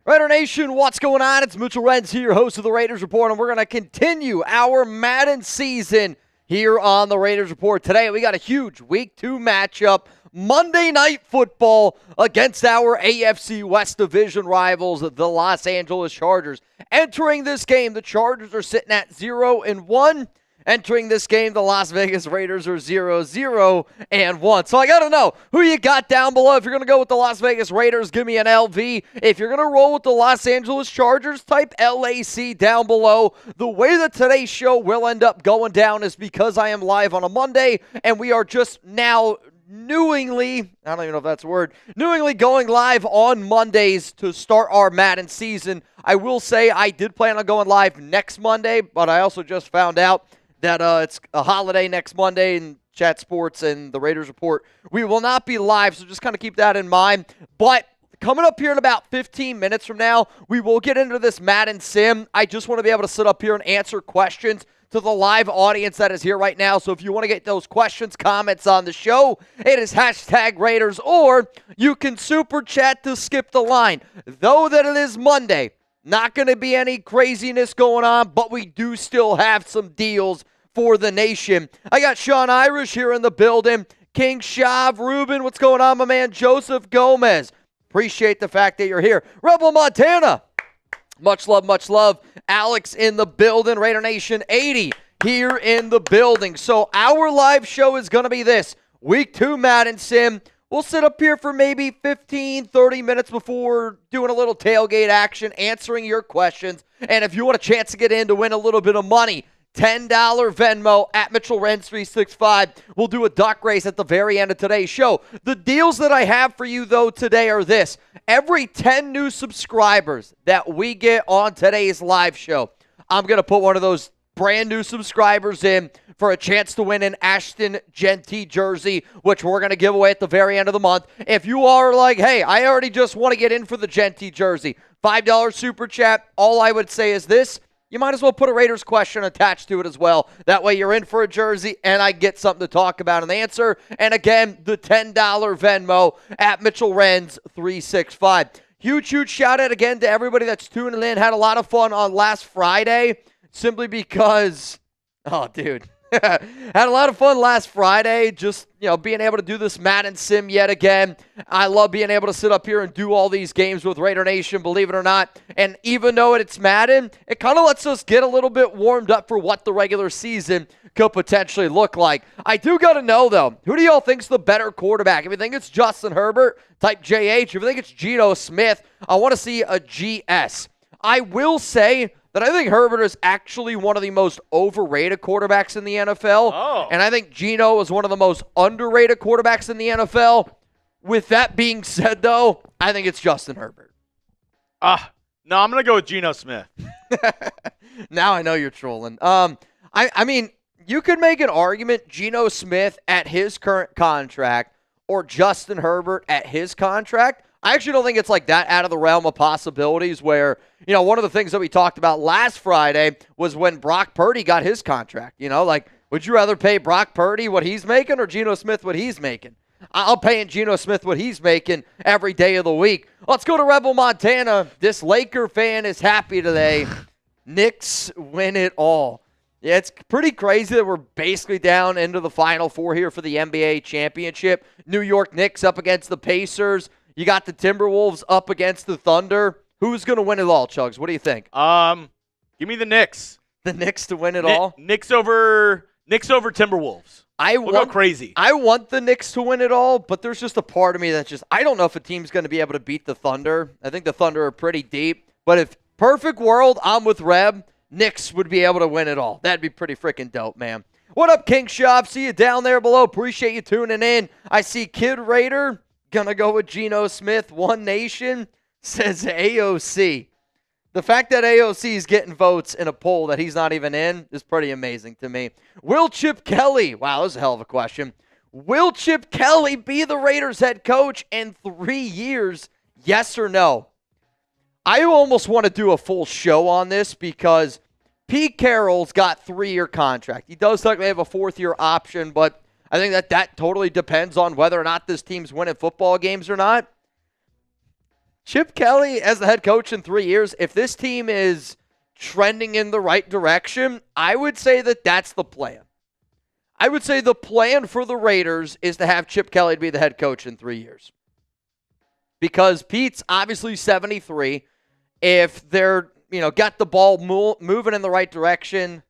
Raider Nation, what's going on? It's Mitchell Renz here, host of the Raiders Report, and we're going to continue our Madden season here on the Raiders Report. Today, we got a huge Week 2 matchup, Monday Night Football against our AFC West division rivals, the Los Angeles Chargers. Entering this game, the Chargers are sitting at 0-1. Entering this game, the Las Vegas Raiders are 0-1. So I got to know who you got down below. If you're going to go with the Las Vegas Raiders, give me an LV. If you're going to roll with the Los Angeles Chargers, type LAC down below. The way that today's show will end up going down is because I am live on a Monday, and we are just now newingly, I don't even know if that's a word, newingly going live on Mondays to start our Madden season. I will say I did plan on going live next Monday, but I also just found out that it's a holiday next Monday in Chat Sports and the Raiders Report. We will not be live, so just kind of keep that in mind. But coming up here in about 15 minutes from now, we will get into this Madden Sim. I just want to be able to sit up here and answer questions to the live audience that is here right now. So if you want to get those questions, comments on the show, it is hashtag Raiders, or you can super chat to skip the line. Though that it is Monday, not going to be any craziness going on, but we do still have some deals for the nation. I got Sean Irish here in the building. King Shav, Ruben, what's going on, my man? Joseph Gomez. Appreciate the fact that you're here. Rebel Montana. Much love, much love. Alex in the building. Raider Nation 80 here in the building. So our live show is going to be this. Week 2 Madden Sim. We'll sit up here for maybe 15, 30 minutes before doing a little tailgate action, answering your questions. And if you want a chance to get in to win a little bit of money, $10 Venmo at Mitchell Renz 365. We'll do a duck race at the very end of today's show. The deals that I have for you, though, today are this. Every 10 new subscribers that we get on today's live show, I'm going to put one of those brand new subscribers in for a chance to win an Ashton Jeanty jersey, which we're going to give away at the very end of the month. If you are like, hey, I already just want to get in for the Jeanty jersey, $5 super chat, all I would say is this. You might as well put a Raiders question attached to it as well. That way you're in for a jersey and I get something to talk about and answer. And again, the $10 Venmo at Mitchell Renz 365. Huge shout out again to everybody that's tuning in. Had a lot of fun on last Friday simply because, oh, dude. Had a lot of fun last Friday, just, being able to do this Madden Sim yet again. I love being able to sit up here and do all these games with Raider Nation, believe it or not. And even though it's Madden, it kind of lets us get a little bit warmed up for what the regular season could potentially look like. I do got to know, though, who do y'all think's the better quarterback? If you think it's Justin Herbert, type JH. If you think it's Geno Smith, I want to see a GS. I will say that I think Herbert is actually one of the most overrated quarterbacks in the NFL. Oh. And I think Geno is one of the most underrated quarterbacks in the NFL. With that being said, though, I think it's Justin Herbert. No, I'm going to go with Geno Smith. Now I know you're trolling. I mean, you could make an argument Geno Smith at his current contract or Justin Herbert at his contract. I actually don't think it's like that out of the realm of possibilities where, one of the things that we talked about last Friday was when Brock Purdy got his contract. Would you rather pay Brock Purdy what he's making or Geno Smith what he's making? I'll pay Geno Smith what he's making every day of the week. Let's go to Rebel Montana. This Laker fan is happy today. Knicks win it all. Yeah, it's pretty crazy that we're basically down into the Final Four here for the NBA championship. New York Knicks up against the Pacers. You got the Timberwolves up against the Thunder. Who's going to win it all, Chuggs? What do you think? Give me the Knicks. The Knicks to win it all? Knicks over Timberwolves. We'll go crazy. I want the Knicks to win it all, but there's just a part of me that's I don't know if a team's going to be able to beat the Thunder. I think the Thunder are pretty deep. But if perfect world, I'm with Reb, Knicks would be able to win it all. That'd be pretty freaking dope, man. What up, King Shop? See you down there below. Appreciate you tuning in. I see Kid Raider. Gonna go with Geno Smith. One Nation says AOC. The fact that AOC is getting votes in a poll that he's not even in is pretty amazing to me. Will Chip Kelly, wow, that's a hell of a question. Will Chip Kelly be the Raiders head coach in 3 years? Yes or no? I almost want to do a full show on this because Pete Carroll's got 3-year contract. He does technically have a 4th-year option, but I think that totally depends on whether or not this team's winning football games or not. Chip Kelly as the head coach in 3 years, if this team is trending in the right direction, I would say that that's the plan. I would say the plan for the Raiders is to have Chip Kelly be the head coach in 3 years. Because Pete's obviously 73. If they're, got the ball moving in the right direction,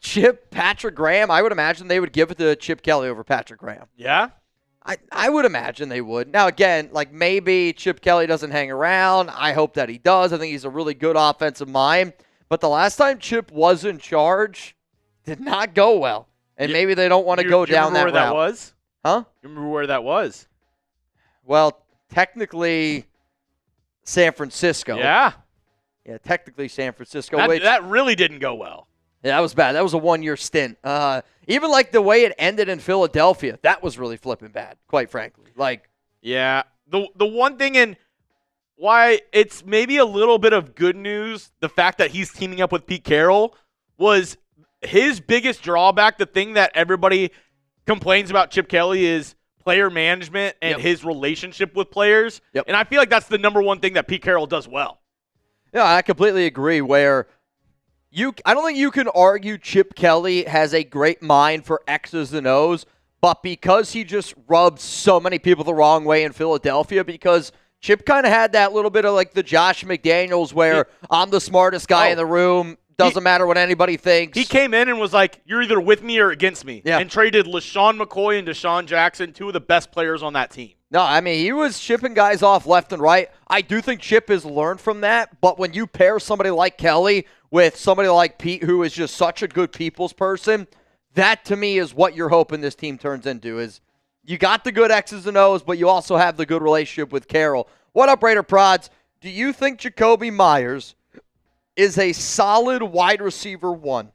Chip, Patrick Graham, I would imagine they would give it to Chip Kelly over Patrick Graham. Yeah? I would imagine they would. Now, again, maybe Chip Kelly doesn't hang around. I hope that he does. I think he's a really good offensive mind. But the last time Chip was in charge, did not go well. And maybe they don't want to go down that route. You remember where that was? Huh? You remember where that was? Well, technically San Francisco. Yeah. Yeah, technically San Francisco. That really didn't go well. Yeah, that was bad. That was a one-year stint. Even the way it ended in Philadelphia, that was really flipping bad, quite frankly. Yeah. The one thing and why it's maybe a little bit of good news, the fact that he's teaming up with Pete Carroll, was his biggest drawback. The thing that everybody complains about Chip Kelly is player management and his relationship with players. Yep. And I feel like that's the number one thing that Pete Carroll does well. Yeah, I completely agree where I don't think you can argue Chip Kelly has a great mind for X's and O's, but because he just rubbed so many people the wrong way in Philadelphia, because Chip kind of had that little bit of the Josh McDaniels where I'm the smartest guy in the room, doesn't matter what anybody thinks. He came in and was like, you're either with me or against me, and traded LaShawn McCoy and Deshaun Jackson, two of the best players on that team. No, I mean, he was shipping guys off left and right. I do think Chip has learned from that, but when you pair somebody like Kelly with somebody like Pete, who is just such a good people's person, that to me is what you're hoping this team turns into, is you got the good X's and O's, but you also have the good relationship with Carroll. What up, Raider Prods? Do you think Jakobi Meyers is a solid wide receiver one?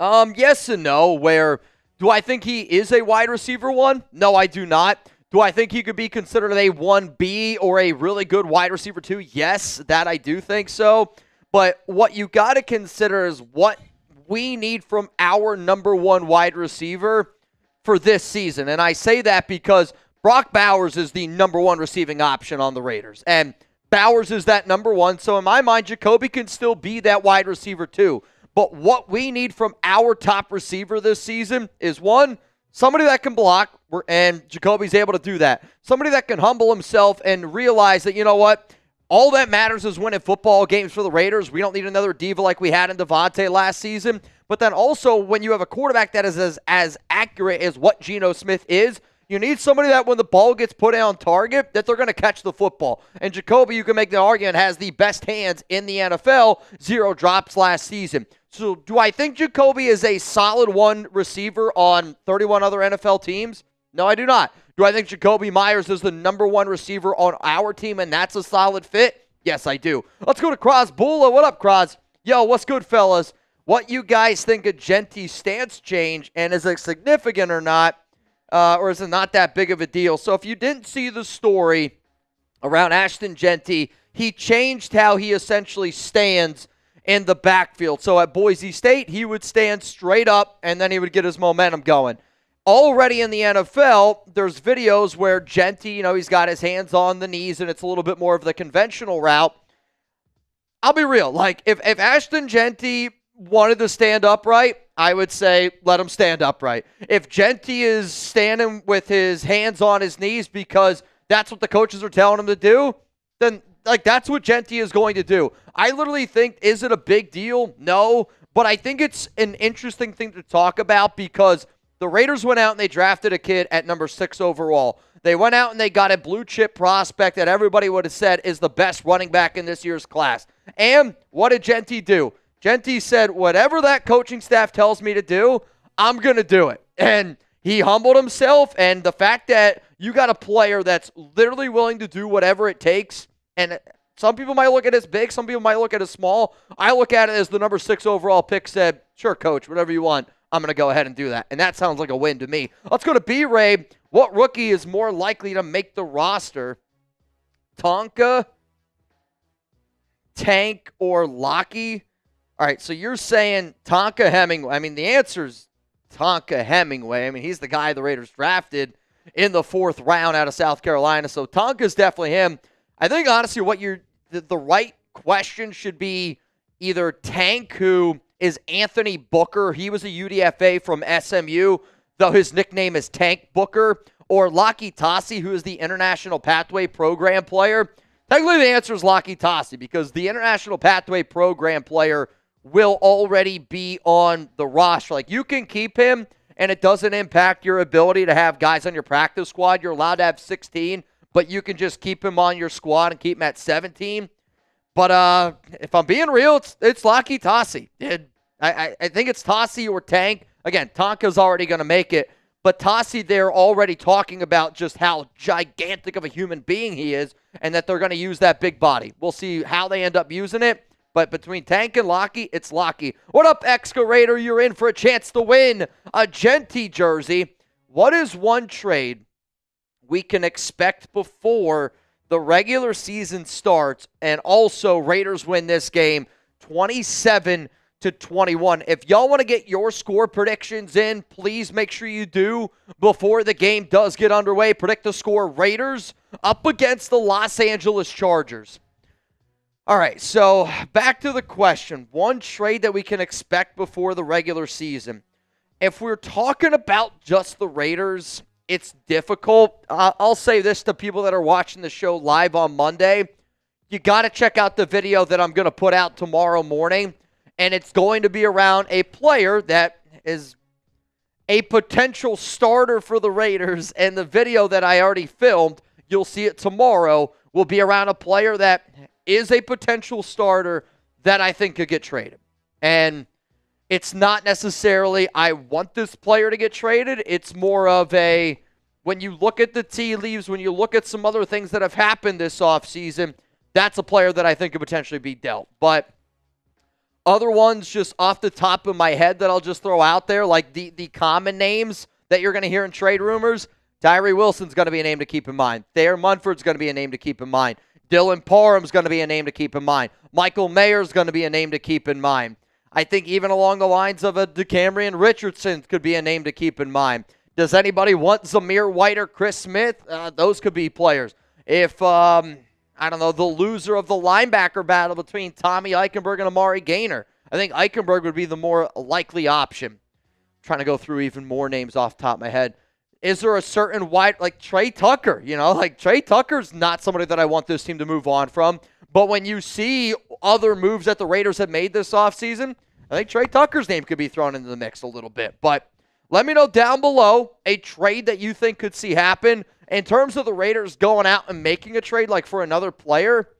Yes and no. Do I think he is a wide receiver one? No, I do not. Do I think he could be considered a 1B or a really good wide receiver 2? Yes, that I do think so. But what you got to consider is what we need from our number one wide receiver for this season. And I say that because Brock Bowers is the number one receiving option on the Raiders. And Bowers is that number one. So in my mind, Jakobi can still be that wide receiver too. But what we need from our top receiver this season is, one, somebody that can block, and Jakobi's able to do that. Somebody that can humble himself and realize that, you know what, all that matters is winning football games for the Raiders. We don't need another diva like we had in Devontae last season. But then also, when you have a quarterback that is as accurate as what Geno Smith is, you need somebody that when the ball gets put on target, that they're going to catch the football. And Jakobi, you can make the argument, has the best hands in the NFL, 0 drops last season. So do I think Jakobi is a solid one receiver on 31 other NFL teams? No, I do not. Do I think Jakobi Meyers is the number one receiver on our team and that's a solid fit? Yes, I do. Let's go to Crosbula. What up, Cros? Yo, what's good, fellas? What you guys think of Jeanty's stance change, and is it significant or not? Or is it not that big of a deal? So if you didn't see the story around Ashton Jeanty, he changed how he essentially stands in the backfield. So at Boise State, he would stand straight up, and then he would get his momentum going. Already in the NFL, there's videos where Jeanty, he's got his hands on the knees, and it's a little bit more of the conventional route. I'll be real. If Ashton Jeanty wanted to stand upright, I would say let him stand upright. If Jeanty is standing with his hands on his knees because that's what the coaches are telling him to do, then that's what Jeanty is going to do. I literally think, is it a big deal? No, but I think it's an interesting thing to talk about because the Raiders went out and they drafted a kid at number 6 overall. They went out and they got a blue chip prospect that everybody would have said is the best running back in this year's class. And what did Jeanty do? Jeanty said, whatever that coaching staff tells me to do, I'm going to do it. And he humbled himself, and the fact that you got a player that's literally willing to do whatever it takes, and some people might look at it as big, some people might look at it as small. I look at it as the number 6 overall pick said, sure, coach, whatever you want, I'm going to go ahead and do that. And that sounds like a win to me. Let's go to B-Ray. What rookie is more likely to make the roster? Tonka, Tank, or Lockie? All right, so you're saying Tonka Hemingway. I mean, the answer is Tonka Hemingway. I mean, he's the guy the Raiders drafted. in the 4th round out of South Carolina. So Tonka's definitely him. I think, honestly, the right question should be either Tank, who is Anthony Booker. He was a UDFA from SMU, though his nickname is Tank Booker, or Laki Tassi, who is the International Pathway Program player. Technically, the answer is Laki Tassi because the International Pathway Program player will already be on the roster. Like, you can keep him, and it doesn't impact your ability to have guys on your practice squad. You're allowed to have 16, but you can just keep him on your squad and keep him at 17. But if I'm being real, it's Laki Tassi. I think it's Tassi or Tank. Again, Tonka's already going to make it. But Tassi, they're already talking about just how gigantic of a human being he is and that they're going to use that big body. We'll see how they end up using it. But between Tank and Laki, it's Laki. What up, Excavator? You're in for a chance to win a Jeanty jersey. What is one trade we can expect before the regular season starts and also Raiders win this game 27-21? If y'all want to get your score predictions in, please make sure you do before the game does get underway. Predict the score: Raiders up against the Los Angeles Chargers. All right, so back to the question. One trade that we can expect before the regular season. If we're talking about just the Raiders, it's difficult. I'll say this to people that are watching the show live on Monday. You got to check out the video that I'm going to put out tomorrow morning. And it's going to be around a player that is a potential starter for the Raiders. And the video that I already filmed, you'll see it tomorrow, will be around a player that is a potential starter that I think could get traded. And it's not necessarily, I want this player to get traded. It's more of a, when you look at the tea leaves, when you look at some other things that have happened this offseason, that's a player that I think could potentially be dealt. But other ones just off the top of my head that I'll just throw out there, like the common names that you're going to hear in trade rumors, Tyree Wilson's going to be a name to keep in mind. Thayer Munford's going to be a name to keep in mind. Dylan Parham's going to be a name to keep in mind. Michael Mayer's going to be a name to keep in mind. I think even along the lines of a DeCamerion Richardson could be a name to keep in mind. Does anybody want Zamir White or Chris Smith? Those could be players. If, I don't know, the loser of the linebacker battle between Tommy Eichenberg and Amari Gaynor, I think Eichenberg would be the more likely option. I'm trying to go through even more names off the top of my head. Is there a certain wide, like Trey Tucker? You know, like Trey Tucker's not somebody that I want this team to move on from. But when you see other moves that the Raiders have made this offseason, I think Trey Tucker's name could be thrown into the mix a little bit. But let me know down below a trade that you think could see happen. In terms of the Raiders going out and making a trade like for another player,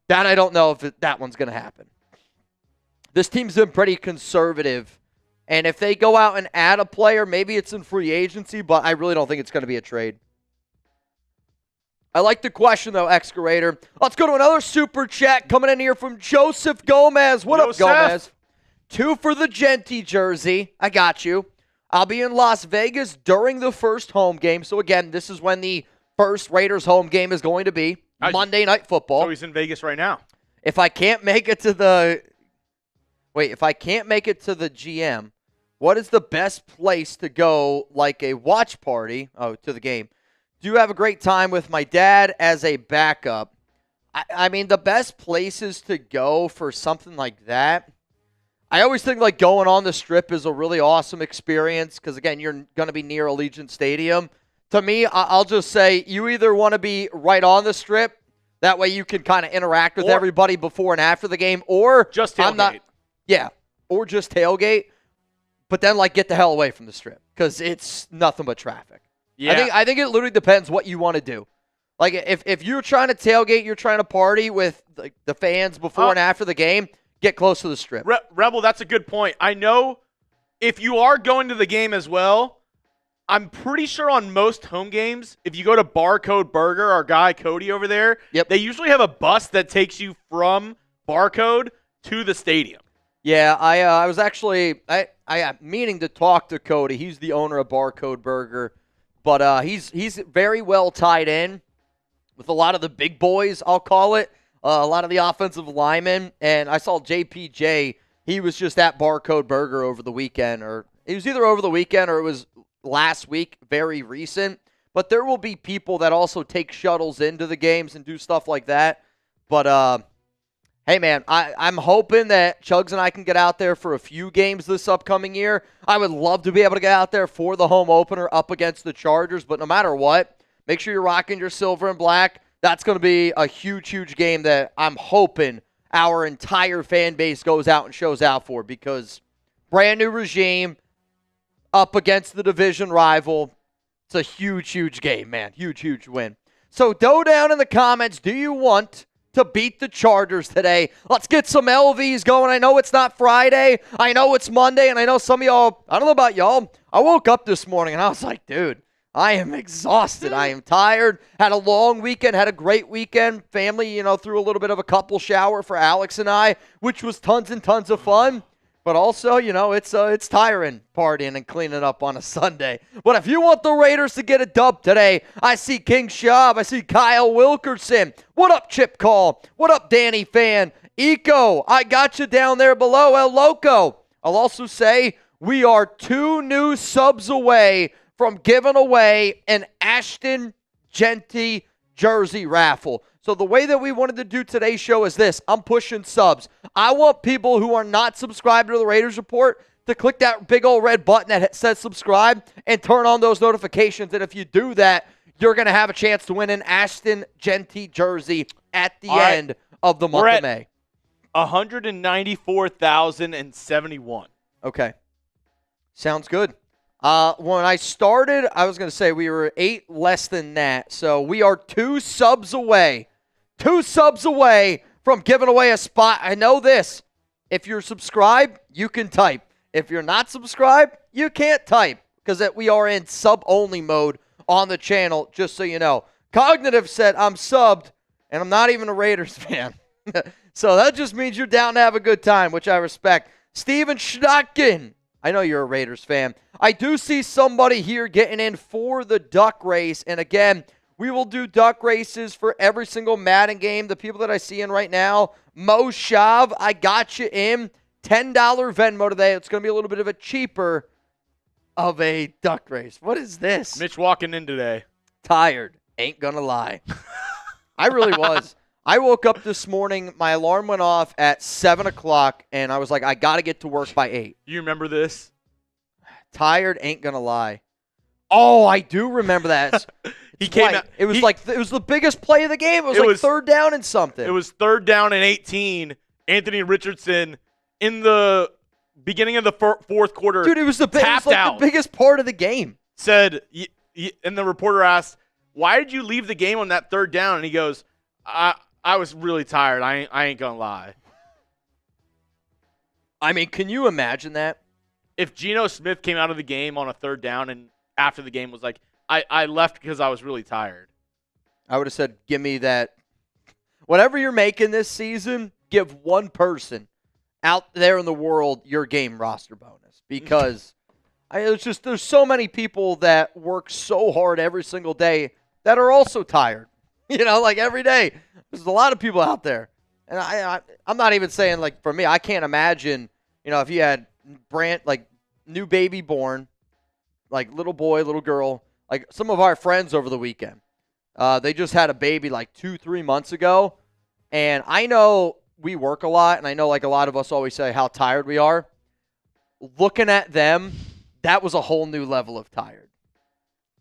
that I don't know if that one's going to happen. This team's been pretty conservative. And if they go out and add a player, maybe it's in free agency, but I really don't think it's going to be a trade. I like the question, though, Excavator. Let's go to another super chat coming in here from Joseph Gomez. What up, Gomez? 2 for the Jeanty jersey. I got you. I'll be in Las Vegas during the first home game. So, again, this is when the first Raiders home game is going to be. Monday Night Football. So he's in Vegas right now. If I can't make it to the... Wait, if I can't make it to the GM... What is the best place to go, like a watch party, to the game? Do you have a great time with my dad as a backup? I mean, the best places to go for something like that, I always think like going on the Strip is a really awesome experience because, again, you're going to be near Allegiant Stadium. To me, I'll just say you either want to be right on the Strip, that way you can kind of interact with everybody before and after the game, or just tailgate. Or just tailgate. But then, like, get the hell away from the Strip because it's nothing but traffic. Yeah. I think it literally depends what you want to do. Like, if you're trying to tailgate, you're trying to party with the fans before and after the game, get close to the Strip. Rebel, that's a good point. I know if you are going to the game as well, I'm pretty sure on most home games, if you go to Barcode Burger, our guy Cody over there, they usually have a bus that takes you from Barcode to the stadium. Yeah, I was actually I am meaning to talk to Cody. He's the owner of Barcode Burger, but he's very well tied in with a lot of the big boys, I'll call it, a lot of the offensive linemen. And I saw JPJ. He was just at Barcode Burger over the weekend, or it was either over the weekend or it was last week, very recent. but there will be people that also take shuttles into the games and do stuff like that. But, hey, man, I'm hoping that Chuggs and I can get out there for a few games this upcoming year. I would love to be able to get out there for the home opener up against the Chargers, but no matter what, make sure you're rocking your silver and black. That's going to be a huge, huge game that I'm hoping our entire fan base goes out and shows out for, because brand new regime up against the division rival. It's a huge, huge game, man. Huge, huge win. So go down in the comments. Do you want to beat the Chargers today? Let's get some LVs going. I know it's not Friday. I know it's Monday, and I know some of y'all, I don't know about y'all, I woke up this morning and I was like, dude, I am exhausted. I am tired. Had a long weekend. Had a great weekend. Family, threw a little bit of a couple shower for Alex and I, which was tons and tons of fun. But also, it's tiring partying and cleaning up on a Sunday. But if you want the Raiders to get a dub today, I see King Schaub. I see Kyle Wilkerson. What up, Chip Call? What up, Danny Fan? Eco, I got you down there below. El Loco. I'll also say we are 2 new subs away from giving away an Ashton Jeanty jersey raffle. So the way that we wanted to do today's show is this. I'm pushing subs. I want people who are not subscribed to the Raiders Report to click that big old red button that says subscribe and turn on those notifications. And if you do that, you're going to have a chance to win an Ashton Jeanty jersey at the end of the month of May. 194,071. Okay. Sounds good. When I started, I was going to say we were 8 less than that. So we are 2 subs away. 2 subs away from giving away a spot. I know this. If you're subscribed, you can type. If you're not subscribed, you can't type, because we are in sub-only mode on the channel, just so you know. Cognitive said, I'm subbed, and I'm not even a Raiders fan. So that just means you're down to have a good time, which I respect. Steven Schnottgen, I know you're a Raiders fan. I do see somebody here getting in for the duck race. And again, we will do duck races for every single Madden game. The people that I see in right now, Mo Shav, I got you in. $10 Venmo today. It's going to be a little bit of a cheaper of a duck race. What is this? Mitch walking in today. Tired. Ain't going to lie. I really was. I woke up this morning, my alarm went off at 7 o'clock, and I was like, I got to get to work by 8. You remember this? Tired, ain't going to lie. Oh, I do remember that. He came out. It was it was the biggest play of the game. It was third down and something. It was 3rd down and 18. Anthony Richardson in the beginning of the 4th quarter. Dude, it was the biggest part of the game. Said, and the reporter asked, why did you leave the game on that 3rd down? And he goes, I was really tired. I ain't going to lie. I mean, can you imagine that? If Geno Smith came out of the game on a 3rd down and after the game was like, I left because I was really tired, I would have said, give me that. Whatever you're making this season, give one person out there in the world your game roster bonus. Because there's so many people that work so hard every single day that are also tired. Every day. There's a lot of people out there. And I'm not even saying, for me, I can't imagine, if you had new baby born, little boy, little girl, some of our friends over the weekend. They just had a baby 2-3 months ago. And I know we work a lot, and I know a lot of us always say how tired we are. Looking at them, that was a whole new level of tired.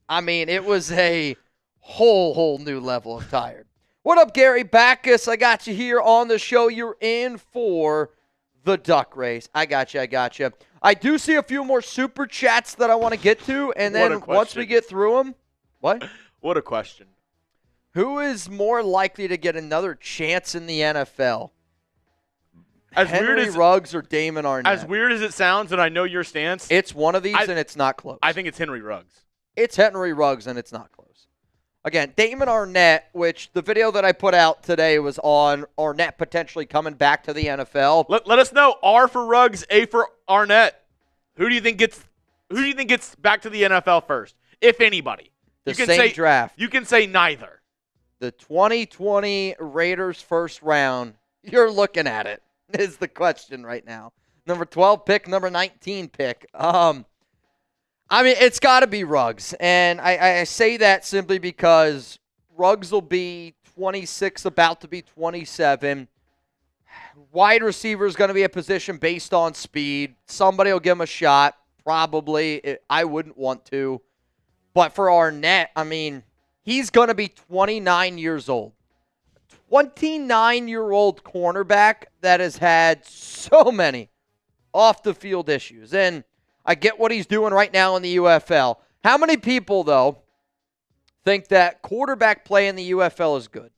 I mean, it was a whole new level of tired. What up, Gary Backus? I got you here on the show. You're in for the duck race. I got you. I do see a few more super chats that I want to get to, and then once we get through them, what? What a question. Who is more likely to get another chance in the NFL? Henry Ruggs or Damon Arnett? As weird as it sounds, and I know your stance, it's one of these, and it's not close. I think it's Henry Ruggs. It's Henry Ruggs, and it's not close. Again, Damon Arnett, which the video that I put out today was on Arnett potentially coming back to the NFL. Let us know. R for Ruggs, A for Arnett. Who do you think gets back to the NFL first, if anybody? Draft. You can say neither. The 2020 Raiders first round. You're looking at it. Is the question right now. Number 12 pick, number 19 pick. I mean, it's got to be Ruggs. And I say that simply because Ruggs will be 26, about to be 27. Wide receiver is going to be a position based on speed. Somebody will give him a shot, probably. I wouldn't want to. But for Arnett, I mean, he's going to be 29 years old. 29-year-old cornerback that has had so many off-the-field issues. And I get what he's doing right now in the UFL. How many people, though, think that quarterback play in the UFL is good?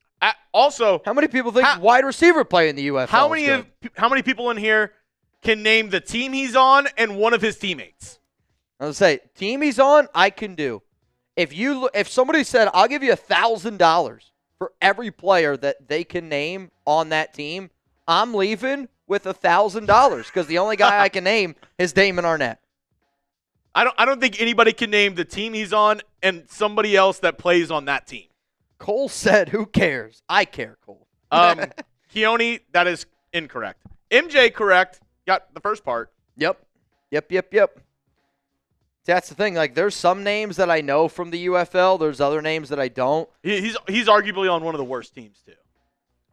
Also, how many people think wide receiver play in the UFL is good? How many people in here can name the team he's on and one of his teammates? I was say team he's on, I can do. If somebody said I'll give you $1,000 for every player that they can name on that team, I'm leaving with $1,000 because the only guy I can name is Damon Arnett. I don't think anybody can name the team he's on and somebody else that plays on that team. Cole said, "Who cares? I care, Cole." Keone, that is incorrect. MJ, correct. Got the first part. Yep. That's the thing. Like, there's some names that I know from the UFL. There's other names that I don't. He's arguably on one of the worst teams too.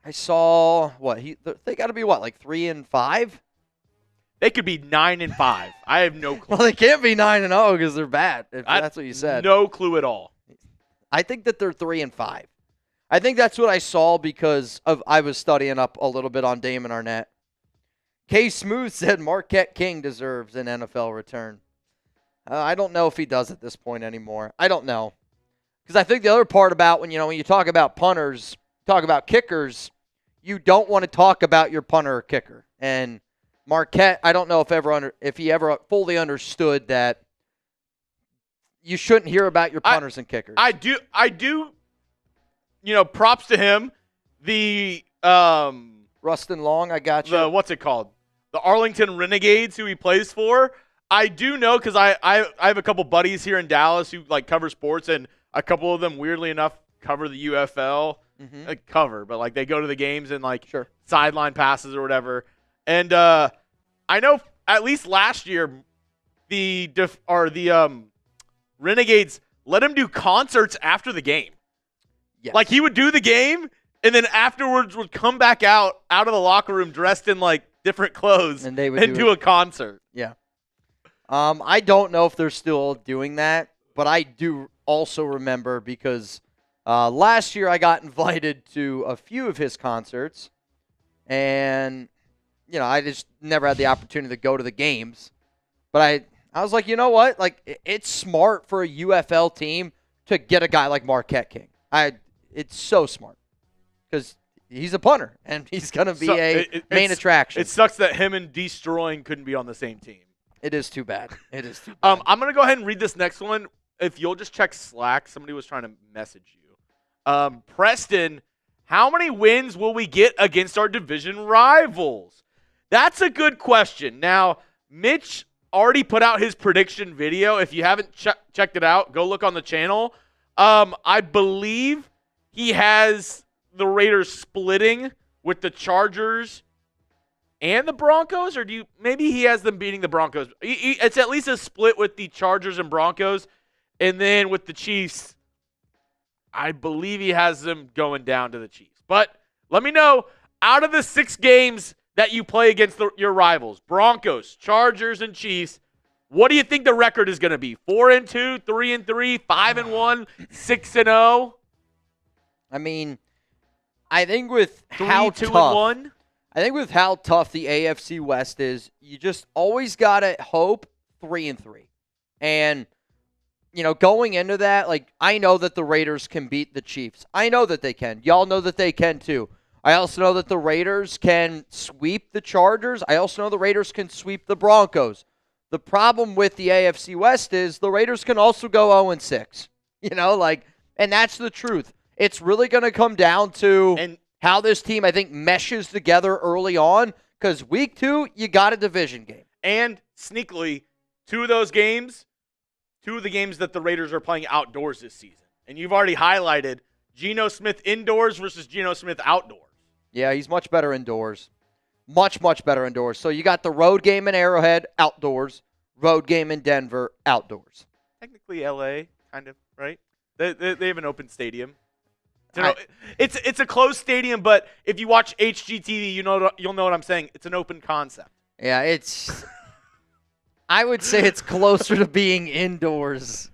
I saw they got to be like 3-5. They could be 9-5. I have no clue. Well, they can't be 9-0 because they're bad. If that's what you said. No clue at all. I think that they're 3-5. I think that's what I saw because I was studying up a little bit on Damon Arnett. K Smooth said Marquette King deserves an NFL return. I don't know if he does at this point anymore. I don't know. Because I think the other part about when you talk about punters, talk about kickers, you don't want to talk about your punter or kicker. And Marquette, I don't know if he ever fully understood that you shouldn't hear about your punters and kickers. I do. Props to him. The Rustin Long, I got you. What's it called? The Arlington Renegades, who he plays for. I do know because I have a couple buddies here in Dallas who cover sports, and a couple of them, weirdly enough, cover the UFL. But they go to the games and sure. Sideline passes or whatever. And I know at least last year the Renegades let him do concerts after the game. Yes. He would do the game and then afterwards would come back out of the locker room dressed in different clothes and they would do a concert. Yeah. I don't know if they're still doing that, but I do also remember because last year I got invited to a few of his concerts, and I just never had the opportunity to go to the games. But I was like, you know what? It's smart for a UFL team to get a guy like Marquette King. It's so smart because he's a punter and he's going to be main attraction. It sucks that him and Destroying couldn't be on the same team. It is too bad. I'm going to go ahead and read this next one. If you'll just check Slack, somebody was trying to message you. Preston, how many wins will we get against our division rivals? That's a good question. Now, Mitch already put out his prediction video. If you haven't checked it out, go look on the channel. I believe he has the Raiders splitting with the Chargers and the Broncos, or maybe he has them beating the Broncos. It's at least a split with the Chargers and Broncos, and then with the Chiefs, I believe he has them going down to the Chiefs. But let me know, out of the 6 games that you play against your rivals, Broncos, Chargers, and Chiefs, what do you think the record is going to be? 4-2, 3-3, 5-1, 6-0? I mean, I think with 2-1. I think with how tough the AFC West is, you just always got to hope 3-3. And, going into that, I know that the Raiders can beat the Chiefs. I know that they can. Y'all know that they can too. I also know that the Raiders can sweep the Chargers. I also know the Raiders can sweep the Broncos. The problem with the AFC West is the Raiders can also go 0-6. And that's the truth. It's really going to come down to how this team, I think, meshes together early on, because week 2, you got a division game. And sneakily, 2 of the games that the Raiders are playing outdoors this season. And you've already highlighted Geno Smith indoors versus Geno Smith outdoors. Yeah, he's much better indoors. Much, much better indoors. So you got the road game in Arrowhead, outdoors. Road game in Denver, outdoors. technically L.A., kind of, right? They have an open stadium. It's a closed stadium, but if you watch HGTV, you'll know what I'm saying. It's an open concept. Yeah, it's. I would say it's closer to being indoors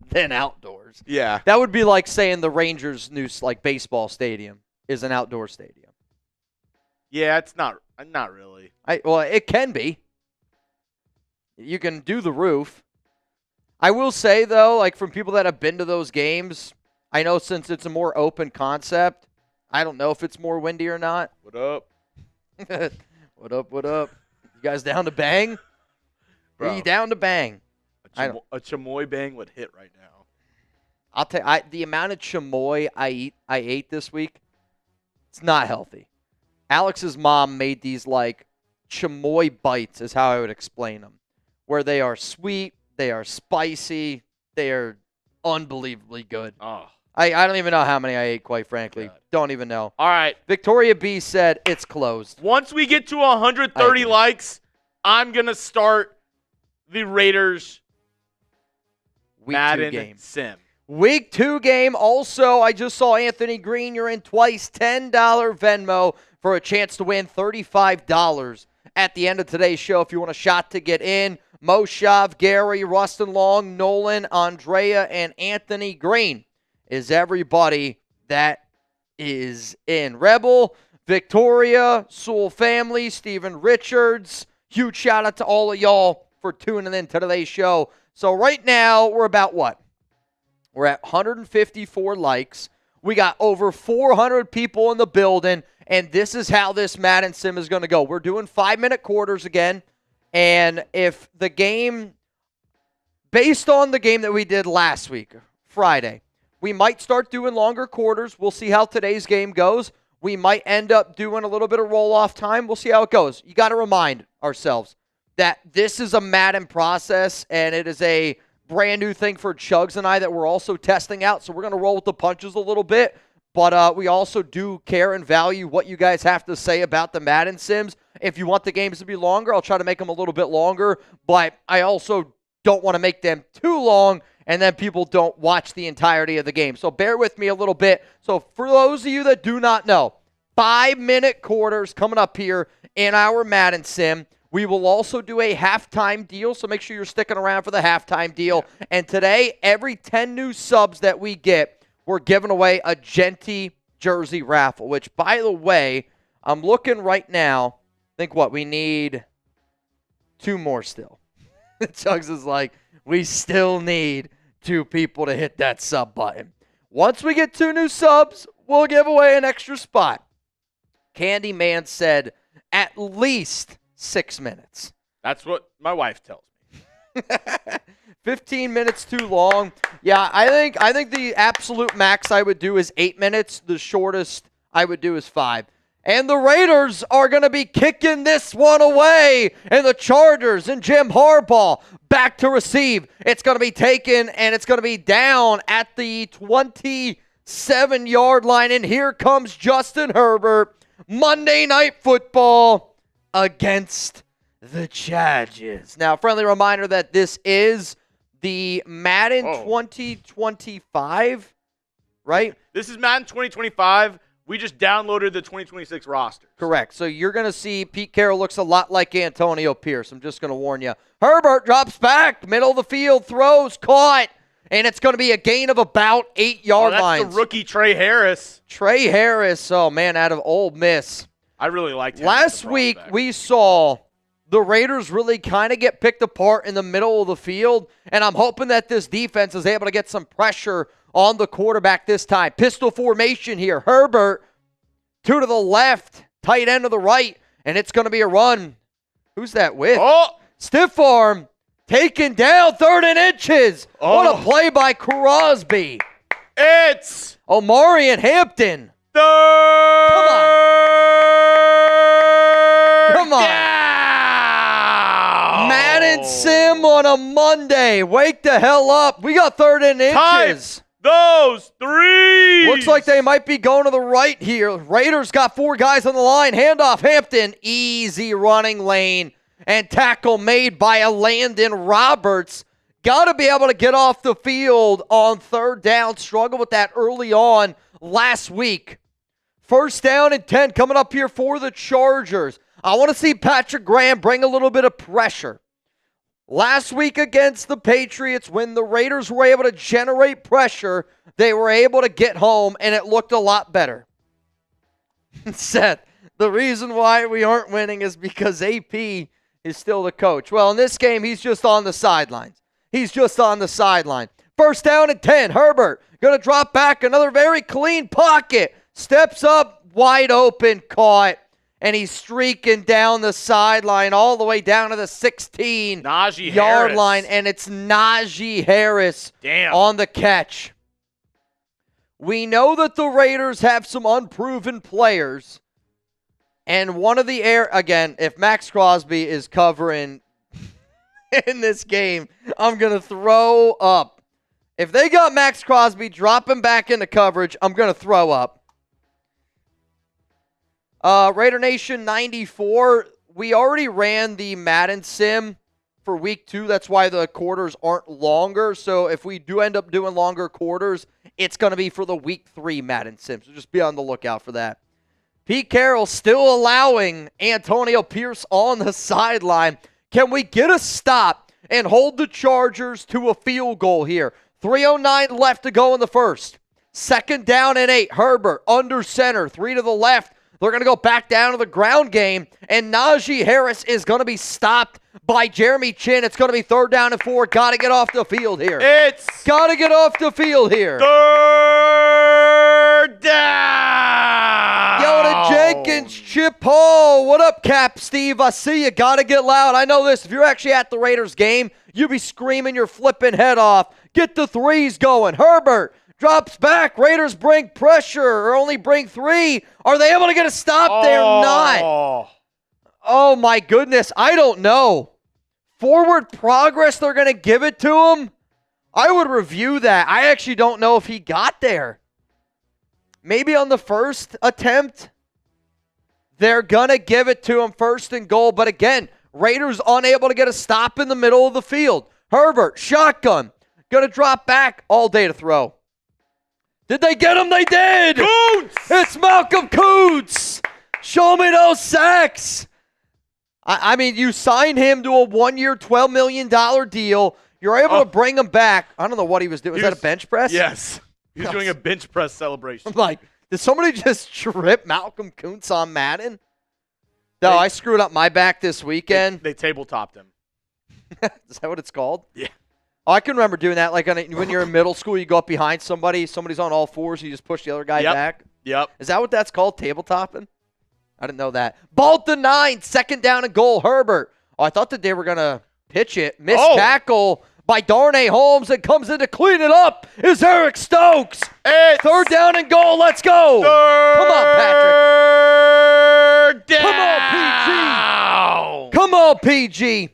than outdoors. Yeah, that would be like saying the Rangers' new baseball stadium is an outdoor stadium. Yeah, it's not really. Well, it can be. You can do the roof. I will say though, like from people that have been to those games. I know since it's a more open concept, I don't know if it's more windy or not. What up? What up? You guys down to bang? Bro, are you down to bang? A chamoy bang would hit right now. I'll tell you, the amount of chamoy I ate this week, it's not healthy. Alex's mom made these like chamoy bites is how I would explain them, where they are sweet, they are spicy, they are unbelievably good. Oh. I don't even know how many I ate, quite frankly. God. Don't even know. All right. Victoria B said it's closed. Once we get to 130 likes, I'm going to start the Raiders Week Madden 2 game. Sim. Week 2 game. Also, I just saw Anthony Green. You're in twice. $10 Venmo for a chance to win $35 at the end of today's show if you want a shot to get in. Moshav, Gary, Rustin Long, Nolan, Andrea, and Anthony Green is everybody that is in. Rebel, Victoria, Sewell family, Stephen Richards. Huge shout out to all of y'all for tuning in to today's show. So right now, we're about what? We're at 154 likes. We got over 400 people in the building, and this is how this Madden Sim is going to go. We're doing 5-minute quarters again, and if the game, based on the game that we did last week, Friday, we might start doing longer quarters. We'll see how today's game goes. We might end up doing a little bit of roll-off time. We'll see how it goes. You got to remind ourselves that this is a Madden process, and it is a brand new thing for Chuggs and I that we're also testing out. So we're going to roll with the punches a little bit, but we also do care and value what you guys have to say about the Madden Sims. If you want the games to be longer, I'll try to make them a little bit longer, but I also don't want to make them too long and then people don't watch the entirety of the game. So bear with me a little bit. So for those of you that do not know, 5-minute quarters coming up here in our Madden Sim. We will also do a halftime deal, so make sure you're sticking around for the halftime deal. Yeah. And today, every 10 new subs that we get, we're giving away a Jeanty jersey raffle, which, by the way, I'm looking right now. I think what? We need 2 more still. Chuggs is like, we still need 2 people to hit that sub button. Once we get 2 new subs, we'll give away an extra spot. Candyman said at least 6 minutes. That's what my wife tells me. 15 minutes too long. Yeah, I think the absolute max I would do is 8 minutes. The shortest I would do is 5. And the Raiders are going to be kicking this one away. And the Chargers and Jim Harbaugh back to receive. It's going to be taken, and it's going to be down at the 27-yard line. And here comes Justin Herbert. Monday Night Football against the Chargers. Now, friendly reminder that this is the Madden 2025, right? This is Madden 2025. We just downloaded the 2026 roster. Correct. So you're going to see Pete Carroll looks a lot like Antonio Pierce. I'm just going to warn you. Herbert drops back, middle of the field, throws, caught, and it's going to be a gain of about 8-yard lines. That's the rookie Trey Harris. Trey Harris, oh man, out of Ole Miss. I really liked him. Last week, we saw the Raiders really kind of get picked apart in the middle of the field, and I'm hoping that this defense is able to get some pressure on the quarterback this time. Pistol formation here. Herbert, 2 to the left, tight end to the right, and it's going to be a run. Who's that with? Oh! Stiff arm, taken down, 3rd and inches. Oh. What a play by Crosby. It's Omarion Hampton. Third. Come on. Down. Madden Sim on a Monday. Wake the hell up. We got 3rd and inches. Those 3. Looks like they might be going to the right here. Raiders got 4 guys on the line. Handoff Hampton. Easy running lane. And tackle made by Elandon Roberts. Got to be able to get off the field on third down. Struggled with that early on last week. First down and 10 coming up here for the Chargers. I want to see Patrick Graham bring a little bit of pressure. Last week against the Patriots, when the Raiders were able to generate pressure, they were able to get home, and it looked a lot better. Seth, the reason why we aren't winning is because AP is still the coach. Well, in this game, he's just on the sidelines. He's just on the sideline. First down and 10. Herbert going to drop back. Another very clean pocket. Steps up, wide open, caught. And he's streaking down the sideline all the way down to the 16-yard line. And it's Najee Harris on the catch. We know that the Raiders have some unproven players. And one of the again, if Maxx Crosby is covering in this game, I'm going to throw up. If they got Maxx Crosby dropping back into coverage, I'm going to throw up. Raider Nation 94, we already ran the Madden Sim for week 2. That's why the quarters aren't longer. So if we do end up doing longer quarters, it's going to be for the week 3 Madden Sim. So just be on the lookout for that. Pete Carroll still allowing Antonio Pierce on the sideline. Can we get a stop and hold the Chargers to a field goal here? 3:09 left to go in the first. Second down and 8. Herbert under center. 3 to the left. They're going to go back down to the ground game, and Najee Harris is going to be stopped by Jeremy Chinn. It's going to be third down and 4. Got to get off the field here. Got to get off the field here. Third down. Yoda Jenkins, Chip Hall. What up, Cap Steve? I see you. Got to get loud. I know this. If you're actually at the Raiders game, you'll be screaming your flipping head off. Get the threes going. Herbert drops back. Raiders bring pressure or only bring 3. Are they able to get a stop? They're not. Oh, my goodness. I don't know. Forward progress, they're going to give it to him? I would review that. I actually don't know if he got there. Maybe on the first attempt, they're going to give it to him first and goal. But again, Raiders unable to get a stop in the middle of the field. Herbert, shotgun. Going to drop back all day to throw. Did they get him? They did! Koonce! It's Malcolm Koonce! Show me those sacks! I mean, you sign him to a 1-year, $12 million deal. You're able to bring him back. I don't know what he was doing. Was that a bench press? Yes. He was doing a bench press celebration. I'm like, did somebody just trip Malcolm Koonce on Madden? No, I screwed up my back this weekend. They tabletopped him. Is that what it's called? Yeah. Oh, I can remember doing that. Like when you're in middle school, you go up behind somebody. Somebody's on all fours. You just push the other guy back. Yep. Is that what that's called? Tabletopping? I didn't know that. Ball to 9. Second down and goal. Herbert. Oh, I thought that they were going to pitch it. Missed tackle by Darnay Holmes, and comes in to clean it up is Eric Stokes. Third down and goal. Let's go. Come on, Patrick. Down. Come on, PG. Come on, PG.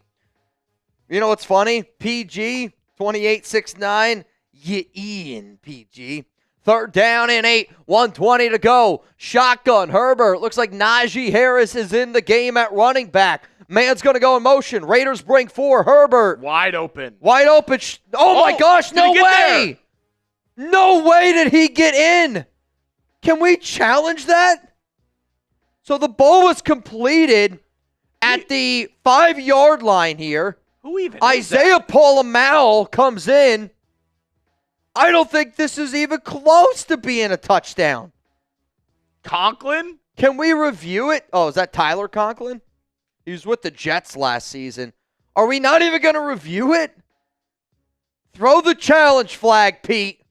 You know what's funny? PG, 2869, Ian PG. Third down and 8, 1:20 to go. Shotgun, Herbert. Looks like Najee Harris is in the game at running back. Man's going to go in motion. Raiders bring 4. Herbert. Wide open. Wide open. Oh, my gosh, no way. No way did he get in. Can we challenge that? So the ball was completed at the 5-yard line here. Who even Isaiah Paul-Amal comes in. I don't think this is even close to being a touchdown. Conklin? Can we review it? Oh, is that Tyler Conklin? He was with the Jets last season. Are we not even going to review it? Throw the challenge flag, Pete.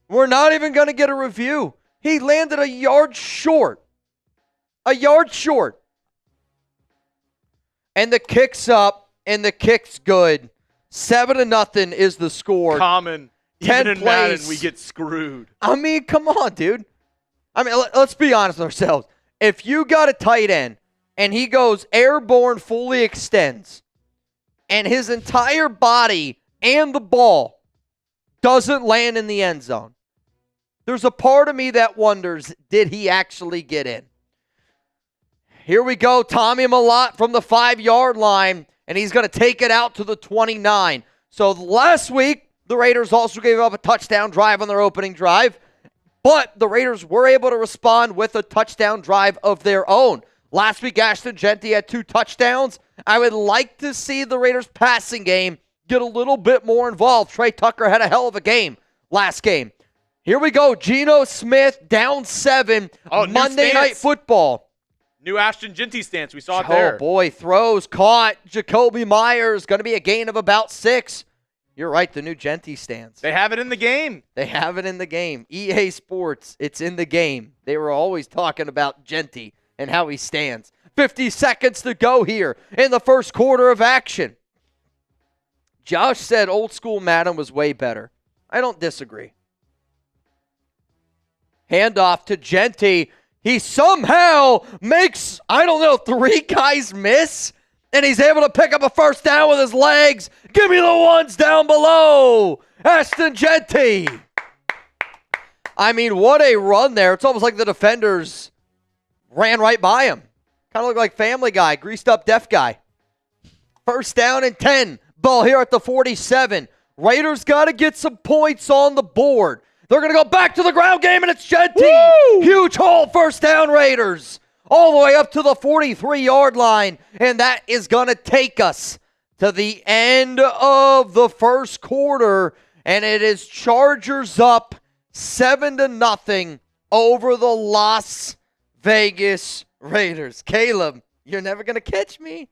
We're not even going to get a review. He landed a yard short. A yard short. And the kick's up, and the kick's good. 7-0 is the score. Common. 10 Even in plays. Madden, we get screwed. I mean, come on, dude. I mean, let's be honest with ourselves. If you got a tight end, and he goes airborne, fully extends, and his entire body and the ball doesn't land in the end zone, there's a part of me that wonders, did he actually get in? Here we go. Tommy Mellott from the 5-yard line, and he's going to take it out to the 29. So last week, the Raiders also gave up a touchdown drive on their opening drive, but the Raiders were able to respond with a touchdown drive of their own. Last week, Ashton Jeanty had 2 touchdowns. I would like to see the Raiders' passing game get a little bit more involved. Trey Tucker had a hell of a game last game. Here we go. Geno Smith down 7. Monday Night Football. New Ashton Jeanty stance. We saw it there. Oh, boy. Throws caught. Jakobi Meyers. Going to be a gain of about 6. You're right. The new Jeanty stance. They have it in the game. They have it in the game. EA Sports. It's in the game. They were always talking about Jeanty and how he stands. 50 seconds to go here in the first quarter of action. Josh said old school Madden was way better. I don't disagree. Handoff to Jeanty. He somehow makes, 3 guys miss, and he's able to pick up a first down with his legs. Give me the ones down below. Ashton Jeanty. I mean, what a run there. It's almost like the defenders ran right by him. Kind of looked like Family Guy, greased up deaf guy. First down and 10. Ball here at the 47. Raiders got to get some points on the board. They're going to go back to the ground game, and it's Jeanty. Woo! Huge hole, first down, Raiders. All the way up to the 43-yard line, and that is going to take us to the end of the first quarter, and it is Chargers up 7-0 over the Las Vegas Raiders. Caleb, you're never going to catch me?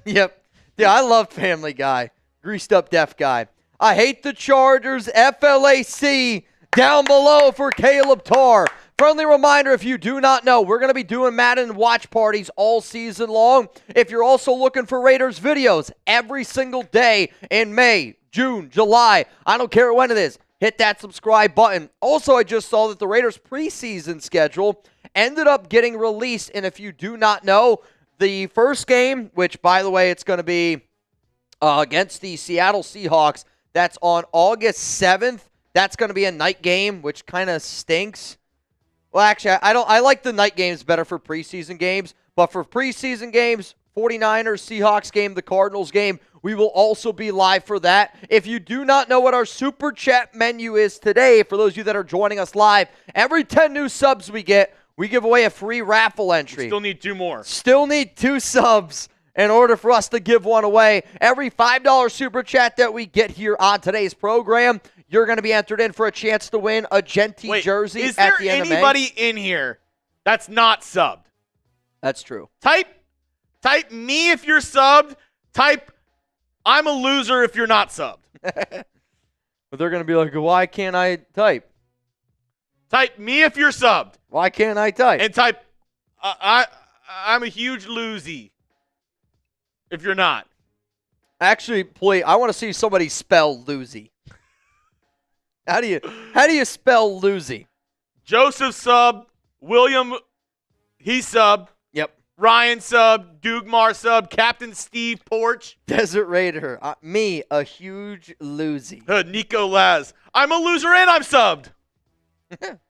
Yep. Yeah, I love Family Guy. Greased up deaf guy. I hate the Chargers. FLAC down below for Caleb Tarr. Friendly reminder, if you do not know, we're going to be doing Madden watch parties all season long. If you're also looking for Raiders videos every single day in May, June, July, I don't care when it is, hit that subscribe button. Also, I just saw that the Raiders preseason schedule ended up getting released, and if you do not know, the first game, which, by the way, it's going to be against the Seattle Seahawks, that's on August 7th. That's going to be a night game, which kind of stinks. Well, actually, I like the night games better for preseason games, but for preseason games, 49ers, Seahawks game, the Cardinals game, we will also be live for that. If you do not know what our Super Chat menu is today, for those of you that are joining us live, every 10 new subs we get, we give away a free raffle entry. We still need 2 more. Still need 2 subs in order for us to give one away. Every $5 Super Chat that we get here on today's program, you're going to be entered in for a chance to win a Jeanty jersey at the end of May. Is there anybody in here that's not subbed? That's true. Type me if you're subbed. Type I'm a loser if you're not subbed. But they're going to be like, why can't I type? Type me if you're subbed. Why can't I type? And type I'm a huge losie if you're not. Actually, please, I want to see somebody spell loosey. How do you spell loosey? Joseph sub, William he sub. Yep. Ryan sub, Dugmar sub, Captain Steve Porch. Desert Raider, me, a huge loosey. Nico Laz, I'm a loser and I'm subbed. $10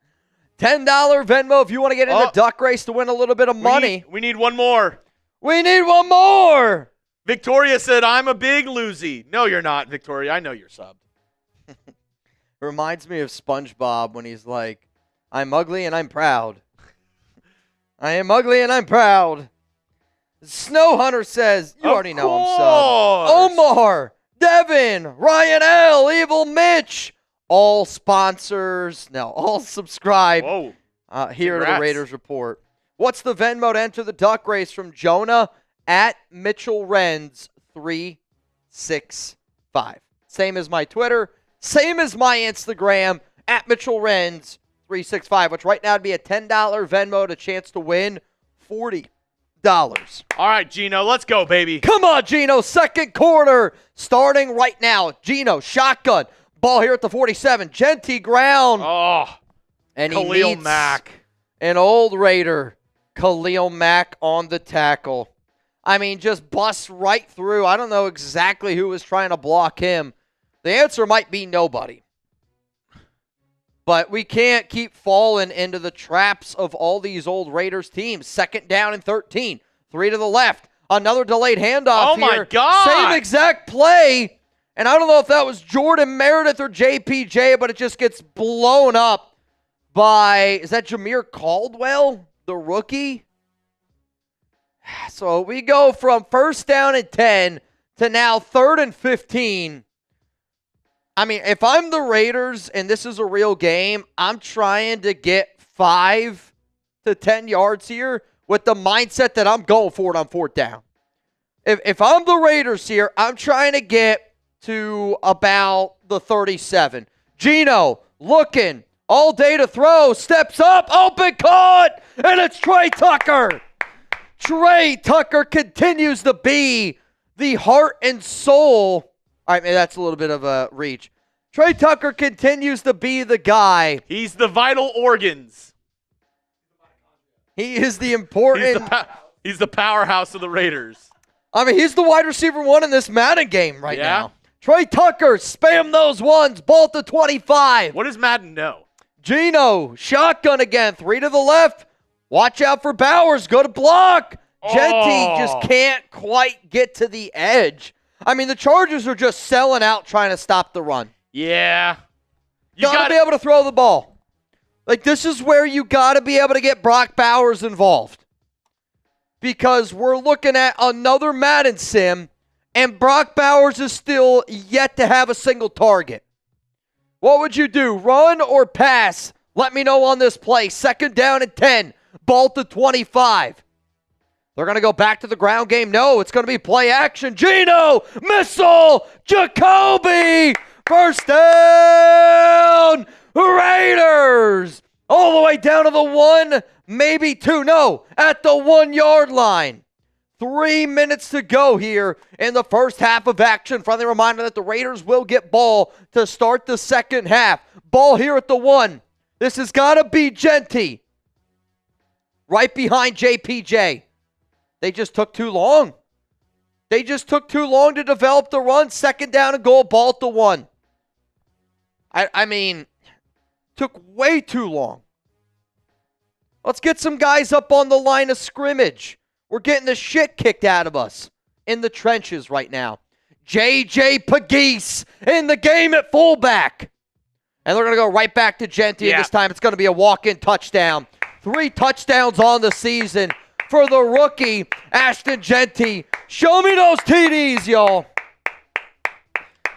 Venmo if you want to get in the duck race to win a little bit of money. We need one more. We need one more. Victoria said, I'm a big loosey. No, you're not, Victoria. I know you're subbed. Reminds me of SpongeBob when he's like, I'm ugly and I'm proud. I am ugly and I'm proud. Snow Hunter says, you already know I'm subbed. Omar, Devin, Ryan L, Evil Mitch, all sponsors, all subscribe here to the Raiders Report. What's the Venmo to enter the duck race from Jonah at Mitchell Renz 365? Same as my Twitter. Same as my Instagram, at Mitchell Renz 365, which right now would be a $10 Venmo to chance to win $40. All right, Geno, let's go, baby. Come on, Geno. Second quarter starting right now. Geno, shotgun. Ball here at the 47. Jeanty ground. And he Khalil meets Mack. An old Raider, Khalil Mack on the tackle. I mean, just busts right through. I don't know exactly who was trying to block him. The answer might be nobody. But we can't keep falling into the traps of all these old Raiders teams. Second down and 13. 3 to the left. Another delayed handoff here. Oh, my God. Same exact play. And I don't know if that was Jordan Meredith or JPJ, but it just gets blown up by, is that Jameer Caldwell, the rookie? So we go from 1st down and 10 to now 3rd and 15. I mean, if I'm the Raiders and this is a real game, I'm trying to get 5 to 10 yards here with the mindset that I'm going for it on 4th down. If I'm the Raiders here, I'm trying to get to about the 37. Geno looking all day to throw, steps up, open, caught, and it's Tre Tucker. Tre Tucker continues to be the heart and soul. All right, maybe that's a little bit of a reach. Tre Tucker continues to be the guy. He's the vital organs. He is the important. He's the powerhouse of the Raiders. I mean, he's the wide receiver 1 in this Madden game right Yeah. now. Tre Tucker, spam those ones, ball to 25. What does Madden know? Geno, shotgun again, 3 to the left. Watch out for Bowers, go to block. Jeanty just can't quite get to the edge. I mean, the Chargers are just selling out trying to stop the run. Yeah. You got to be able to throw the ball. Like, this is where you got to be able to get Brock Bowers involved. Because we're looking at another Madden sim, and Brock Bowers is still yet to have a single target. What would you do, run or pass? Let me know on this play. 2nd down and 10, ball to 25. They're going to go back to the ground game. No, it's going to be play action. Geno, missile, Jakobi, 1st down, Raiders. All the way down to the 1, maybe 2. No, at the 1-yard line. 3 minutes to go here in the first half of action. Friendly reminder that the Raiders will get ball to start the second half. Ball here at the 1. This has got to be Jeanty. Right behind JPJ. They just took too long. They just took too long to develop the run. 2nd down and goal, ball at the 1. I mean, took way too long. Let's get some guys up on the line of scrimmage. We're getting the shit kicked out of us in the trenches right now. J.J. Pegues in the game at fullback. And they're going to go right back to Jeanty. And this time it's going to be a walk-in touchdown. 3 touchdowns on the season for the rookie, Ashton Jeanty. Show me those TDs, y'all.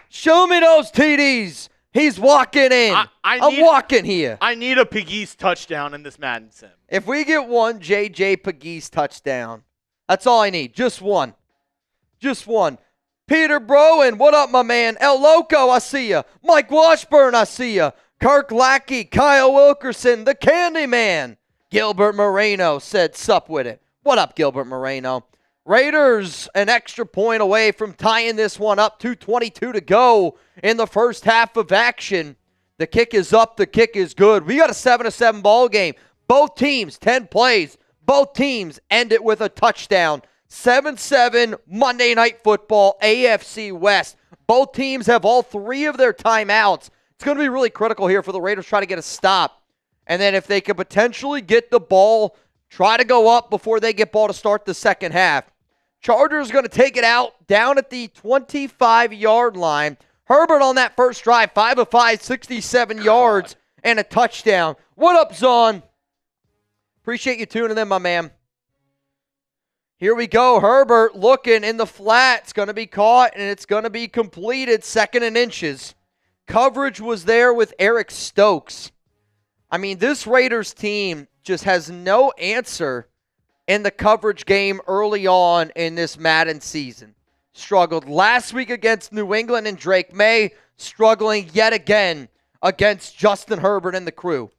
Show me those TDs. He's walking in. I'm walking here. I need a Pegues touchdown in this Madden sim. If we get one J.J. Pegues touchdown, that's all I need. Just one. Just one. Peter Broen, what up, my man? El Loco, I see ya. Mike Washburn, I see ya. Kirk Lackey, Kyle Wilkerson, the Candyman. Gilbert Moreno said sup with it. What up, Gilbert Moreno? Raiders an extra point away from tying this one up. 2:22 to go in the first half of action. The kick is up. The kick is good. We got a 7-7 ball game. Both teams, 10 plays. Both teams end it with a touchdown. 7-7 Monday Night Football, AFC West. Both teams have all 3 of their timeouts. It's going to be really critical here for the Raiders try to get a stop. And then if they could potentially get the ball, try to go up before they get ball to start the second half. Chargers going to take it out down at the 25-yard line. Herbert on that first drive, 5 of 5, 67 yards and a touchdown. What up, Zon? Appreciate you tuning in, my man. Here we go. Herbert looking in the flat. It's going to be caught, and it's going to be completed. 2nd and inches. Coverage was there with Eric Stokes. I mean, this Raiders team just has no answer in the coverage game early on in this Madden season. Struggled last week against New England and Drake May. Struggling yet again against Justin Herbert and the crew.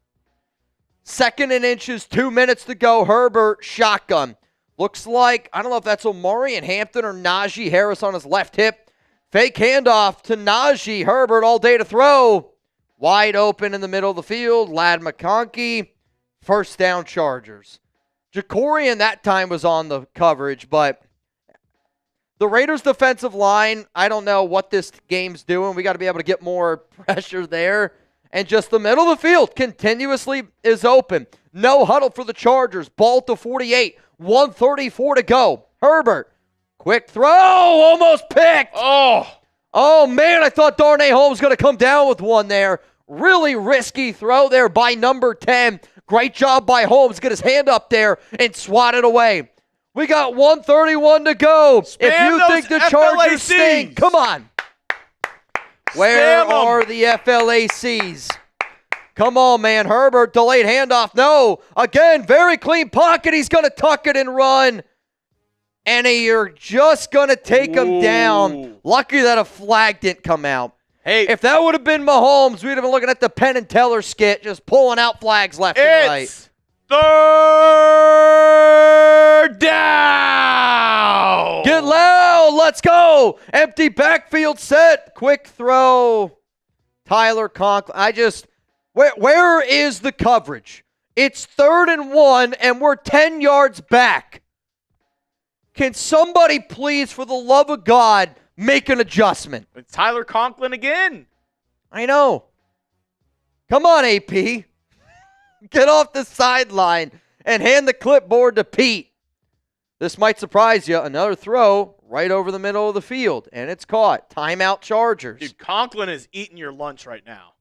2nd and inches, 2 minutes to go. Herbert, shotgun. Looks like, I don't know if that's Omarion Hampton or Najee Harris on his left hip. Fake handoff to Najee. Herbert all day to throw. Wide open in the middle of the field. Ladd McConkey. 1st down Chargers. Jakorian that time was on the coverage, but the Raiders defensive line, I don't know what this game's doing. We got to be able to get more pressure there. And just the middle of the field continuously is open. No huddle for the Chargers. Ball to 48. 1:34 to go. Herbert, quick throw, almost picked. Oh, Oh, man, I thought Darnay Holmes was going to come down with one there. Really risky throw there by number 10. Great job by Holmes. Get his hand up there and swat it away. We got 1:31 to go. If you think the Chargers stink, come on. Where are the FLACs? Come on, man. Herbert, delayed handoff. No. Again, very clean pocket. He's going to tuck it and run. And you're just going to take him down. Lucky that a flag didn't come out. Hey, if that would have been Mahomes, we'd have been looking at the Penn and Teller skit, just pulling out flags left and right. Third down. Get loud. Let's go. Empty backfield set. Quick throw. Tyler Conklin. Where is the coverage? It's 3rd and 1, and we're 10 yards back. Can somebody please, for the love of God, make an adjustment? It's Tyler Conklin again. I know. Come on, AP. Get off the sideline and hand the clipboard to Pete. This might surprise you. Another throw right over the middle of the field, and it's caught. Timeout Chargers. Dude, Conklin is eating your lunch right now.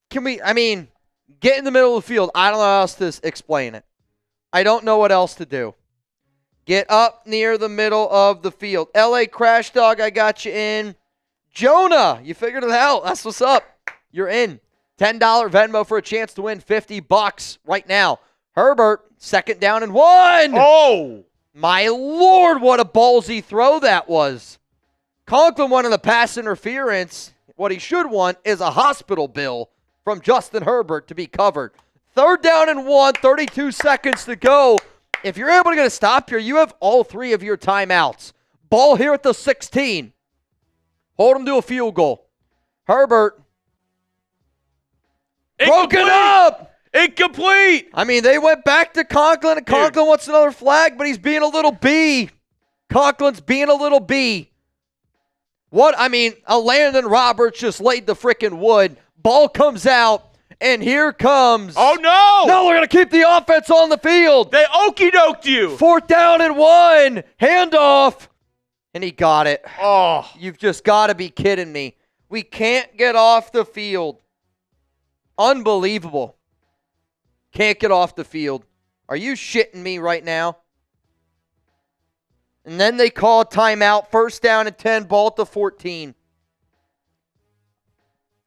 Get in the middle of the field. I don't know how else to explain it. I don't know what else to do. Get up near the middle of the field. LA Crash Dog, I got you in. Jonah, you figured it out. That's what's up. You're in. $10 Venmo for a chance to win $50 right now. Herbert, 2nd down and 1. Oh! My Lord, what a ballsy throw that was. Conklin wanted the pass interference. What he should want is a hospital bill from Justin Herbert to be covered. 3rd down and 1, 32 seconds to go. If you're able to get a stop here, you have all 3 of your timeouts. Ball here at the 16. Hold him to a field goal. Herbert. Broken up. Incomplete. They went back to Conklin, and Conklin wants another flag, but he's being a little B. Conklin's being a little B. Elandon Roberts just laid the freaking wood. Ball comes out, and here comes. Oh, no. No, we're going to keep the offense on the field. They okey-doked you. 4th down and 1. Handoff. And he got it. Oh. You've just got to be kidding me. We can't get off the field. Unbelievable. Can't get off the field. Are you shitting me right now? And then they call a timeout. 1st down and 10, ball at the 14.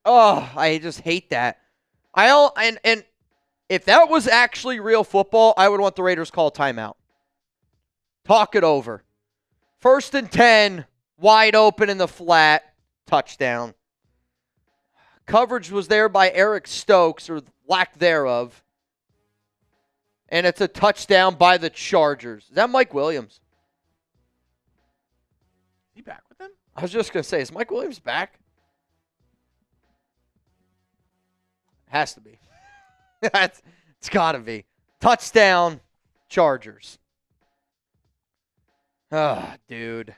Oh, I just hate that. And if that was actually real football, I would want the Raiders call a timeout. Talk it over. 1st and 10, wide open in the flat, touchdown. Coverage was there by Eric Stokes, or lack thereof. And it's a touchdown by the Chargers. Is that Mike Williams? Is he back with them? I was just going to say, is Mike Williams back? Has to be. It's got to be. Touchdown, Chargers. Ah, dude.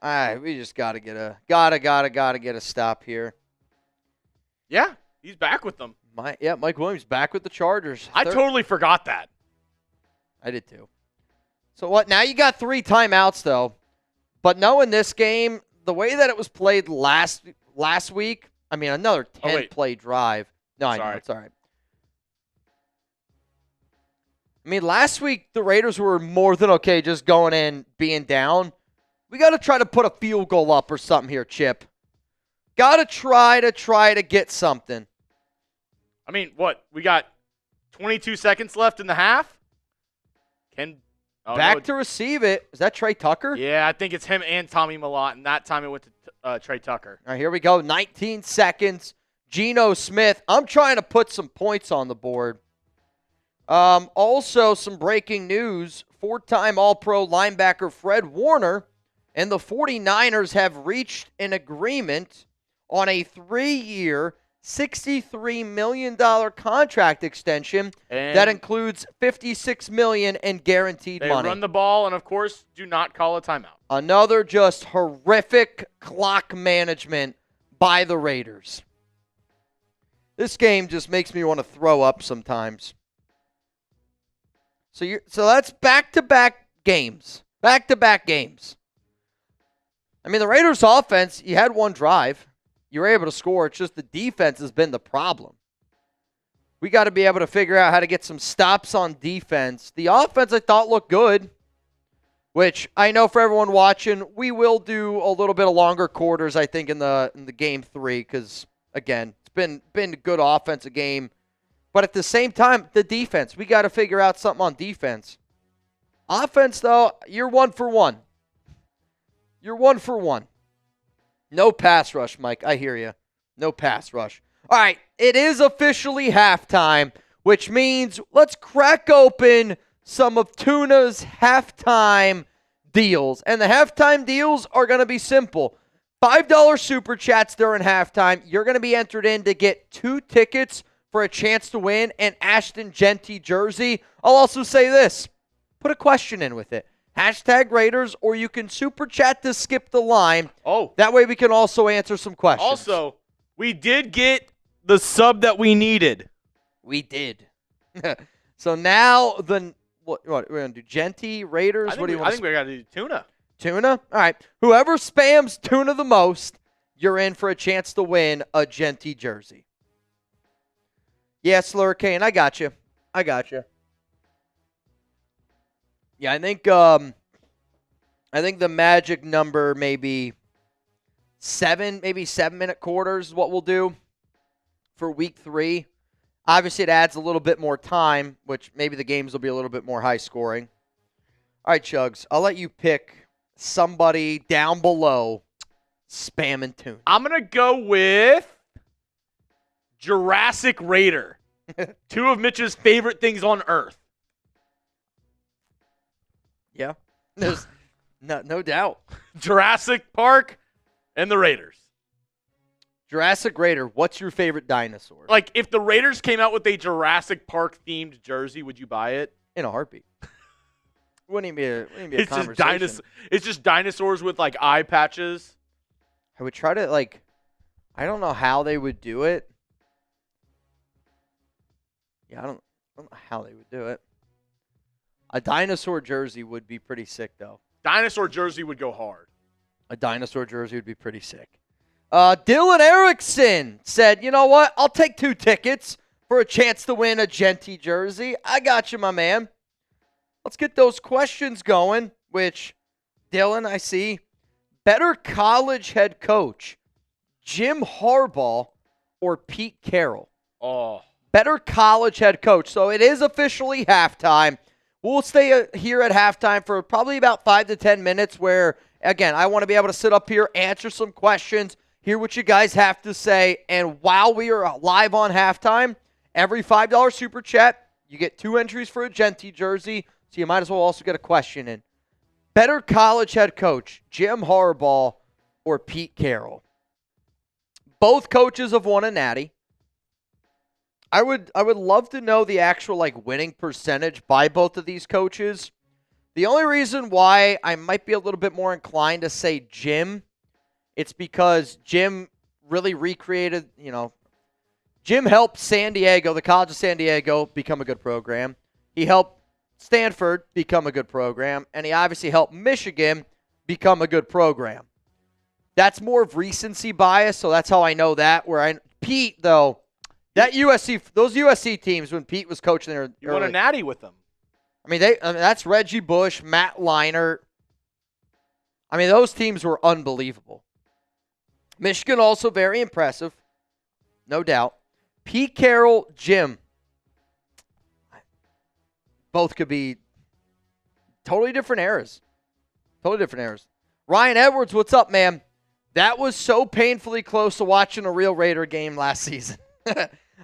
All right, we just got to get a get a stop here. Yeah, he's back with them. Mike Williams back with the Chargers. I totally forgot that. I did too. So what? Now you got 3 timeouts though. But knowing this game, the way that it was played last week, another 10-play drive. No, I know, it's all right. Last week the Raiders were more than okay just going in, being down. We got to try to put a field goal up or something here, Chip. Got to try to get something. What? We got 22 seconds left in the half? Back to receive it. Is that Trey Tucker? Yeah, I think it's him and Tommy Millott, and that time it went to Trey Tucker. All right, here we go. 19 seconds. Geno Smith. I'm trying to put some points on the board. Also, some breaking news. 4-time All-Pro linebacker Fred Warner and the 49ers have reached an agreement on a 3-year, $63 million contract extension that includes $56 million in guaranteed money. They run the ball and, of course, do not call a timeout. Another just horrific clock management by the Raiders. This game just makes me want to throw up sometimes. So that's back-to-back games. Back-to-back games. I mean, the Raiders' offense, you had one drive. You were able to score. It's just the defense has been the problem. We got to be able to figure out how to get some stops on defense. The offense, I thought, looked good, which I know for everyone watching, we will do a little bit of longer quarters, I think, in the game 3 because, again, it's been a good offensive game. But at the same time, the defense, we got to figure out something on defense. Offense, though, you're 1 for 1. You're 1 for 1. No pass rush, Mike. I hear you. No pass rush. All right, it is officially halftime, which means let's crack open some of Tuna's halftime deals. And the halftime deals are going to be simple. $5 super chats during halftime. You're going to be entered in to get 2 tickets for a chance to win an Ashton Jeanty jersey. I'll also say this. Put a question in with it. Hashtag Raiders, or you can super chat to skip the line. Oh. That way we can also answer some questions. Also, we did get the sub that we needed. We did. So now what we're going to do? Jeanty, Raiders? I what do you want? I think we got to do Tuna. Tuna? All right. Whoever spams Tuna the most, you're in for a chance to win a Jeanty jersey. Yes, Slurricane, I got you. Yeah, I think the magic number maybe 7-minute quarters is what we'll do for week 3. Obviously, it adds a little bit more time, which maybe the games will be a little bit more high scoring. All right, Chuggs, I'll let you pick somebody down below spamming Tuna. I'm going to go with Jurassic Raider. 2 of Mitch's favorite things on earth. Yeah, there's no doubt. Jurassic Park and the Raiders. Jurassic Raider, what's your favorite dinosaur? Like, if the Raiders came out with a Jurassic Park-themed jersey, would you buy it? In a heartbeat. Wouldn't even be a conversation. It's just dinosaurs with, like, eye patches. I would try to, like, I don't know how they would do it. Yeah, I don't know how they would do it. A dinosaur jersey would be pretty sick, though. Dinosaur jersey would go hard. A dinosaur jersey would be pretty sick. Dylan Erickson said, you know what? I'll take 2 tickets for a chance to win a Jeanty jersey. I got you, my man. Let's get those questions going, which, Dylan, I see. Better college head coach, Jim Harbaugh or Pete Carroll? Oh. Better college head coach. So it is officially halftime. We'll stay here at halftime for probably about 5 to 10 minutes where, again, I want to be able to sit up here, answer some questions, hear what you guys have to say. And while we are live on halftime, every $5 super chat, you get 2 entries for a Jeanty jersey. So you might as well also get a question in. Better college head coach, Jim Harbaugh or Pete Carroll? Both coaches have won a natty. I would love to know the actual winning percentage by both of these coaches. The only reason why I might be a little bit more inclined to say Jim, it's because Jim really recreated, Jim helped San Diego, the College of San Diego, become a good program. He helped Stanford become a good program, and he obviously helped Michigan become a good program. That's more of recency bias, so that's how I know that. Pete, though, those USC teams when Pete was coaching there, you won a natty with them. I mean, that's Reggie Bush, Matt Leinart. I mean, those teams were unbelievable. Michigan also very impressive, no doubt. Pete Carroll, Jim, both could be totally different eras. Ryan Edwards, what's up, man? That was so painfully close to watching a real Raider game last season.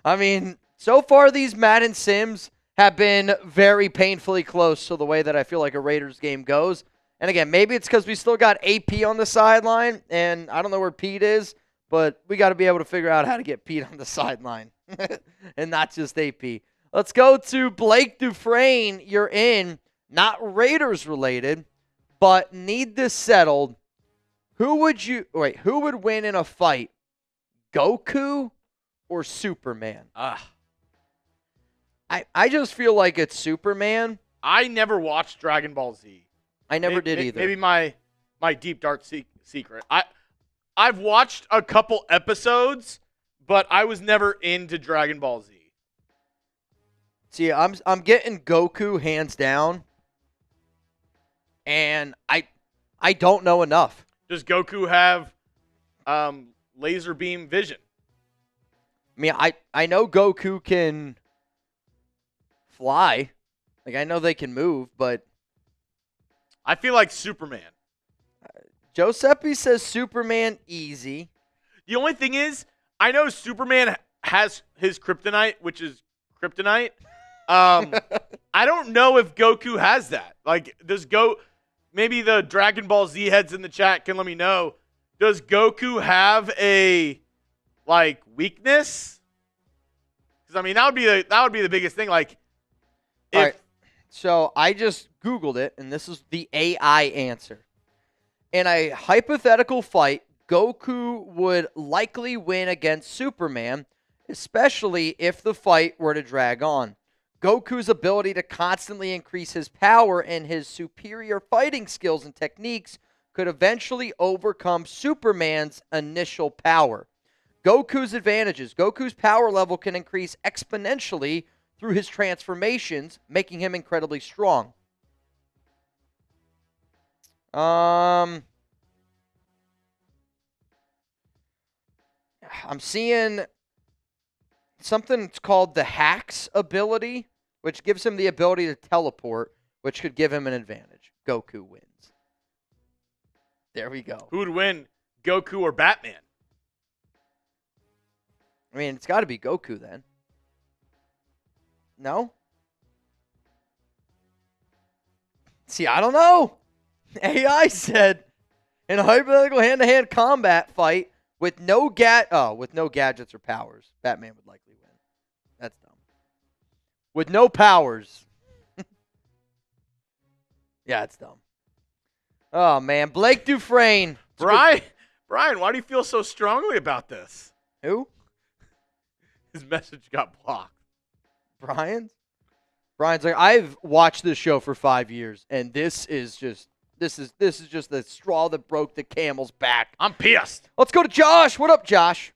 I mean, so far these Madden Sims have been very painfully close to the way that I feel like a Raiders game goes. And again, maybe it's because we still got AP on the sideline, and I don't know where Pete is, but we got to be able to figure out how to get Pete on the sideline and not just AP. Let's go to Blake Dufresne. You're in, not Raiders related, but need this settled. Who would win in a fight? Goku or Superman? I I just feel like it's Superman. I never watched Dragon Ball Z. I never did either. Maybe my deep dark secret. I've watched a couple episodes, but I was never into Dragon Ball Z. See, I'm getting Goku hands down, and I don't know enough. Does Goku have laser beam vision? I mean, I know Goku can fly. Like, I know they can move, but I feel like Superman. Giuseppe says Superman easy. The only thing is, I know Superman has his kryptonite, which is kryptonite. I don't know if Goku has that. Like, maybe the Dragon Ball Z heads in the chat can let me know. Does Goku have a weakness? Because I mean, that would be the biggest thing. Like, all right. So I just Googled it, and this is the AI answer. In a hypothetical fight, Goku would likely win against Superman, especially if the fight were to drag on. Goku's ability to constantly increase his power and his superior fighting skills and techniques could eventually overcome Superman's initial power. Goku's advantages. Goku's power level can increase exponentially through his transformations, making him incredibly strong. I'm seeing something called the Hacks ability, which gives him the ability to teleport, which could give him an advantage. Goku wins. There we go. Who would win, Goku or Batman? I mean, it's got to be Goku then. No? See, I don't know. AI said, in a hypothetical hand-to-hand combat fight with no gadgets or powers, Batman would likely win. That's dumb. With no powers. Yeah, it's dumb. Oh, man. Blake Dufresne. Brian, why do you feel so strongly about this? Who? His message got blocked. Brian's like, I've watched this show for 5 years, and this is just the straw that broke the camel's back. I'm pissed. Let's go to Josh. What up, Josh?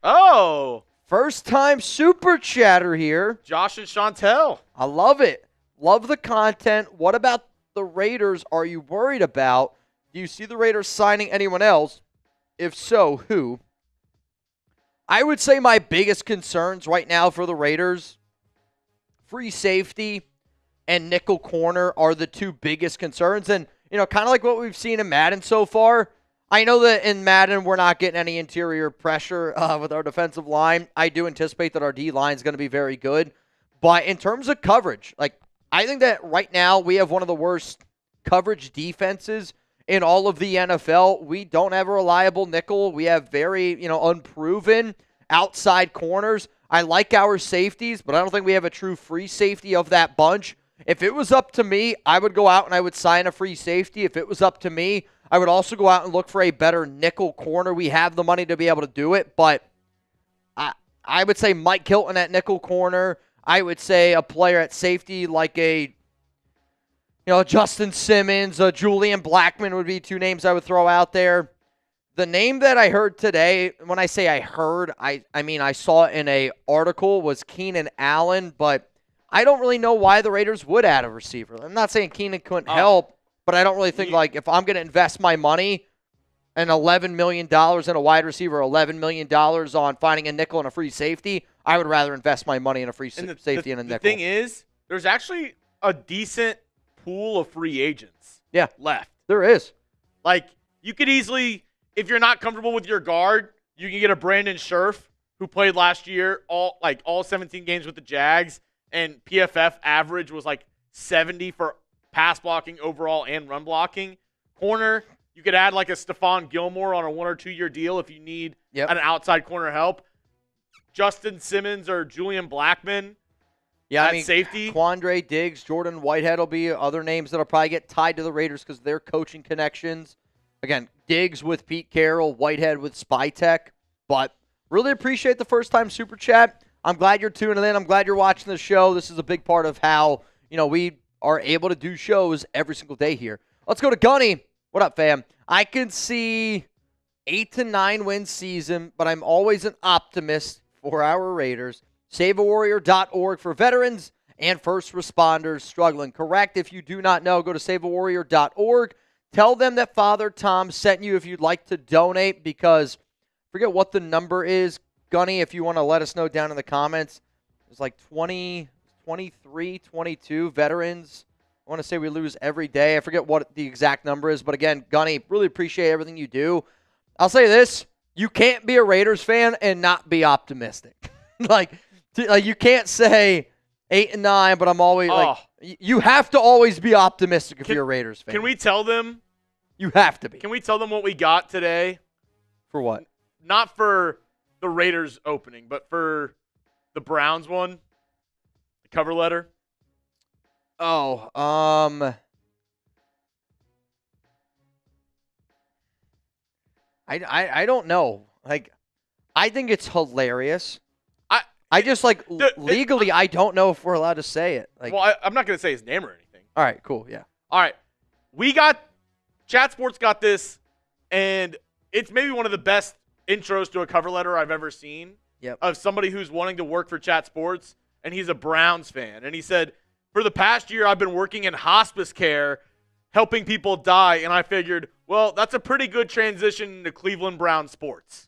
Oh. First time super chatter here. Josh and Chantel. I love it. Love the content. What about the Raiders are you worried about? Do you see the Raiders signing anyone else? If so, who? I would say my biggest concerns right now for the Raiders, free safety and nickel corner are the two biggest concerns. And, kind of like what we've seen in Madden so far, I know that in Madden we're not getting any interior pressure with our defensive line. I do anticipate that our D-line is going to be very good. But in terms of coverage, I think that right now we have one of the worst coverage defenses in all of the NFL. We don't have a reliable nickel. We have very, unproven outside corners. I like our safeties, but I don't think we have a true free safety of that bunch. If it was up to me, I would go out and I would sign a free safety. If it was up to me, I would also go out and look for a better nickel corner. We have the money to be able to do it, but I would say Mike Hilton at nickel corner. I would say a player at safety like a Justin Simmons, Julian Blackmon would be two names I would throw out there. The name that I heard today, when I say I heard, I mean I saw it in an article, was Keenan Allen, but I don't really know why the Raiders would add a receiver. I'm not saying Keenan couldn't help, but I don't really think if I'm going to invest my money and $11 million in a wide receiver, $11 million on finding a nickel and a free safety, I would rather invest my money in a free safety and a nickel. The thing is, there's actually a decent pool of free agents left. There is. You could easily, if you're not comfortable with your guard, you can get a Brandon Scherf who played last year all 17 games with the Jags, and PFF average was 70 for pass blocking overall and run blocking. Corner, you could add a Stephon Gilmore on a 1 or 2 year deal if you need an outside corner help. Justin Simmons or Julian Blackmon. Yeah, safety. Quandre Diggs, Jordan Whitehead will be other names that will probably get tied to the Raiders because of their coaching connections. Again, Diggs with Pete Carroll, Whitehead with Spytech. But really appreciate the first-time Super Chat. I'm glad you're tuning in. I'm glad you're watching the show. This is a big part of how, we are able to do shows every single day here. Let's go to Gunny. What up, fam? I can see 8 to 9 win season, but I'm always an optimist for our Raiders. SaveAWarrior.org for veterans and first responders struggling. Correct. If you do not know, go to SaveAWarrior.org. Tell them that Father Tom sent you if you'd like to donate, because I forget what the number is. Gunny, if you want to let us know down in the comments. It's like 20, 23, 22 veterans. I want to say we lose every day. I forget what the exact number is. But again, Gunny, really appreciate everything you do. I'll say this. You can't be a Raiders fan and not be optimistic. like you can't say 8 and 9, but I'm always you have to always be optimistic if you're a Raiders fan. Can we tell them? You have to be. Can we tell them what we got today? For what? Not for the Raiders opening, but for the Browns one, the cover letter. Oh, I don't know. Like, I think it's hilarious. I just legally I don't know if we're allowed to say it. Like, well, I'm not going to say his name or anything. All right, cool, yeah. All right, Chat Sports got this, and it's maybe one of the best intros to a cover letter I've ever seen. Yep. Of somebody who's wanting to work for Chat Sports, and he's a Browns fan, and he said, "For the past year, I've been working in hospice care, helping people die, and I figured, well, that's a pretty good transition to Cleveland Brown sports."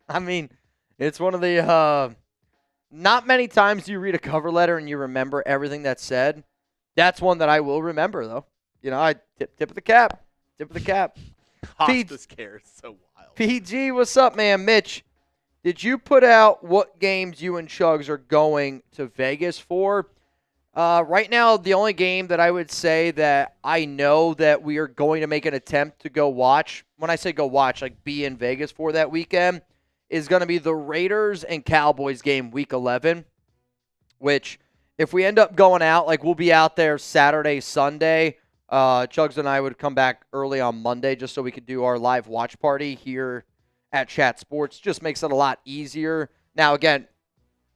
I mean, it's one of the not many times you read a cover letter and you remember everything that's said. That's one that I will remember, though. You know, I tip of the cap. Tip of the cap. Hospice care is so wild. PG, what's up, man? Mitch, did you put out what games you and Chuggs are going to Vegas for? Right now, the only game that I would say that I know that we are going to make an attempt to go watch, when I say go watch, like be in Vegas for that weekend, is going to be the Raiders and Cowboys game week 11, which if we end up going out, like we'll be out there Saturday, Sunday. Chuggs and I would come back early on Monday just so we could do our live watch party here at Chat Sports. Just makes it a lot easier. Now, again,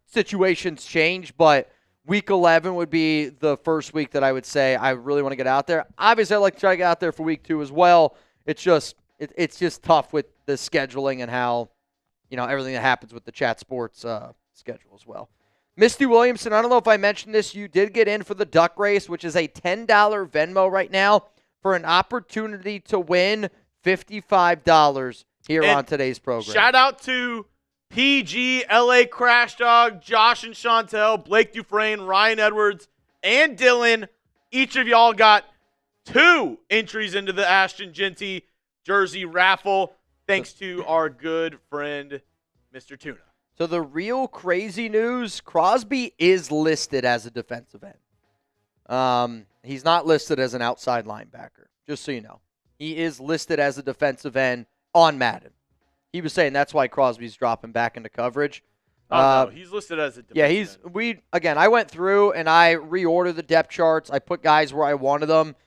situations change, but week 11 would be the first week that I would say I really want to get out there. Obviously, I'd like to try to get out there for week 2 as well. It's just tough with the scheduling and how, you know, everything that happens with the Chat Sports schedule as well. Misty Williamson, I don't know if I mentioned this. You did get in for the duck race, which is a $10 Venmo right now for an opportunity to win $55 here on today's program. Shout out to PG, LA Crash Dog, Josh and Chantel, Blake Dufresne, Ryan Edwards, and Dylan. Each of y'all got 2 entries into the Ashton Jeanty jersey raffle, thanks to our good friend, Mr. Tuna. So the real crazy news, Crosby is listed as a defensive end. He's not listed as an outside linebacker, just so you know. He is listed as a defensive end on Madden. He was saying that's why Crosby's dropping back into coverage. No, he's listed as a defensive end. I went through and I reordered the depth charts. I put guys where I wanted them.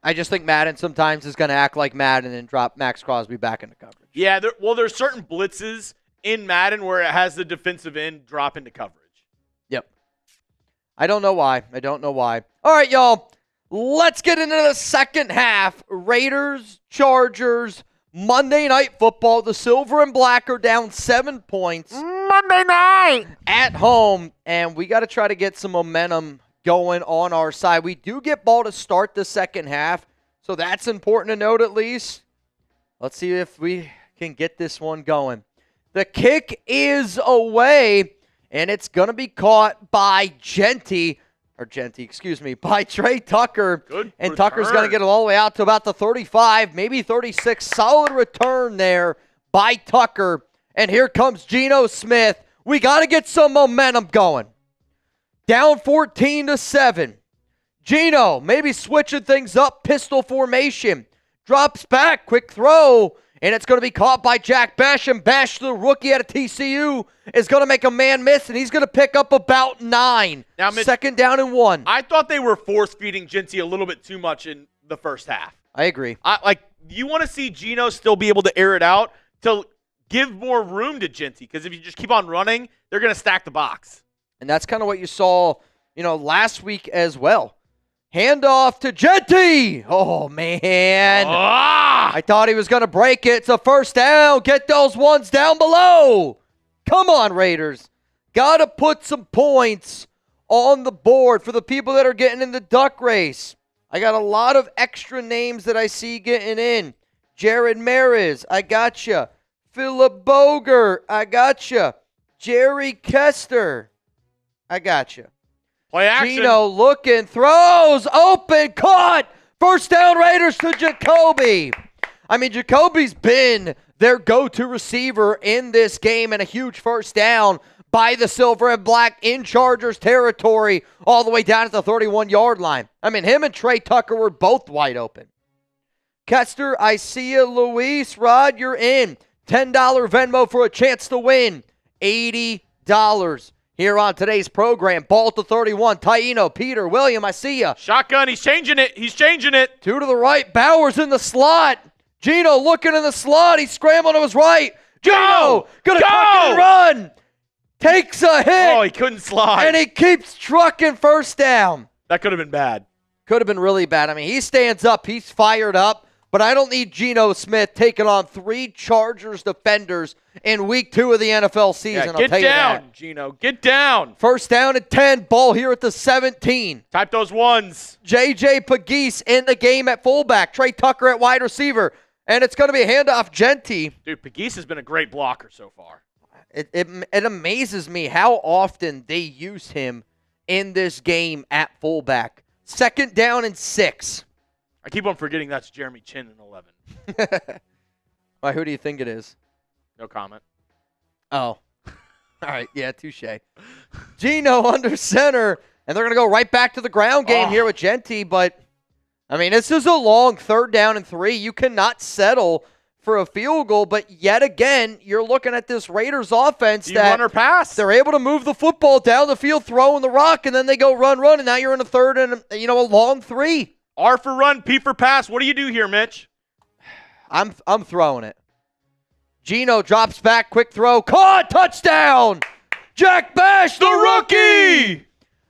I just think Madden sometimes is going to act like Madden and drop Maxx Crosby back into coverage. Yeah, there's certain blitzes in Madden where it has the defensive end drop into coverage. Yep. I don't know why. All right, y'all. Let's get into the second half. Raiders, Chargers, Monday Night Football. The Silver and Black are down 7 points. Monday night! At home, and we got to try to get some momentum going on our side. We do get ball to start the second half, so that's important to note at least. Let's see if we can get this one going. The kick is away, and it's going to be caught by by Trey Tucker. Good and return. Tucker's going to get it all the way out to about the 35, maybe 36. Solid return there by Tucker. And here comes Geno Smith. We got to get some momentum going. Down 14-7. Geno maybe switching things up, pistol formation. Drops back, quick throw. And it's going to be caught by Jack Bech. And Bech, the rookie out of TCU, is going to make a man miss, and he's going to pick up about 9. Now, Mitch, 2nd down and 1. I thought they were force-feeding Jeanty a little bit too much in the first half. I agree. You want to see Geno still be able to air it out to give more room to Jeanty, because if you just keep on running, they're going to stack the box. And that's kind of what you saw last week as well. Handoff to Jeanty. Oh, man. I thought he was going to break it. It's a first down. Get those ones down below. Come on, Raiders. Got to put some points on the board for the people that are getting in the duck race. I got a lot of extra names that I see getting in. Jared Maris, I gotcha. Philip Boger, I gotcha. Jerry Kester, I gotcha. Play action. Geno looking, throws, open, caught. First down, Raiders to Jakobi. I mean, Jakobi's been their go-to receiver in this game, and a huge first down by the Silver and Black in Chargers territory all the way down at the 31-yard line. I mean, him and Trey Tucker were both wide open. Kester, I see you. Luis, Rod, you're in. $10 Venmo for a chance to win. $80 here on today's program. Ball to 31. Taino, Peter, William, I see you. Shotgun, he's changing it. He's changing it. Two to the right. Bowers in the slot. Geno looking in the slot. He's scrambling to his right. Geno gonna tuck it and run. Takes a hit. Oh, he couldn't slide. And he keeps trucking first down. That could have been bad. Could have been really bad. I mean, he stands up. He's fired up. But I don't need Geno Smith taking on 3 Chargers defenders in week 2 of the NFL season. Yeah, get down, Geno. Get down. First down at 10. Ball here at the 17. Type those ones. J.J. Pegues in the game at fullback. Trey Tucker at wide receiver. And it's going to be a handoff Jeanty. Dude, Pegues has been a great blocker so far. It amazes me how often they use him in this game at fullback. Second down and 6. I keep on forgetting that's Jeremy Chinn in 11. Why, who do you think it is? No comment. Oh. All right. Yeah, touche. Geno under center, and they're going to go right back to the ground game here with Jeanty. But, I mean, this is a long 3rd down and 3. You cannot settle for a field goal. But yet again, you're looking at this Raiders offense Do you run or pass? They're able to move the football down the field, throwing the rock, and then they go run, and now you're in a 3rd and, a long 3. R for run, P for pass. What do you do here, Mitch? I'm throwing it. Geno drops back, quick throw, caught, touchdown! Jack Bech, the rookie!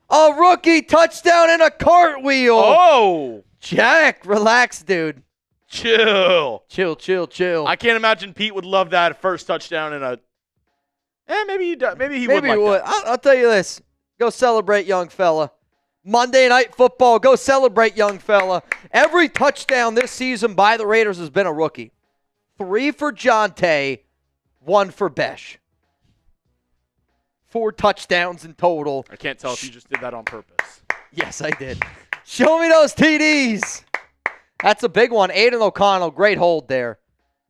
A rookie touchdown and a cartwheel. Oh! Jack, relax, dude. Chill. Chill. I can't imagine Pete would love that first touchdown in a... maybe he would like that. I'll tell you this. Go celebrate, young fella. Monday Night Football, go celebrate, young fella. Every touchdown this season by the Raiders has been a rookie. 3 for Jeanty, 1 for Bech. 4 touchdowns in total. I can't tell if you just did that on purpose. Yes, I did. Show me those TDs. That's a big one. Aiden O'Connell, great hold there.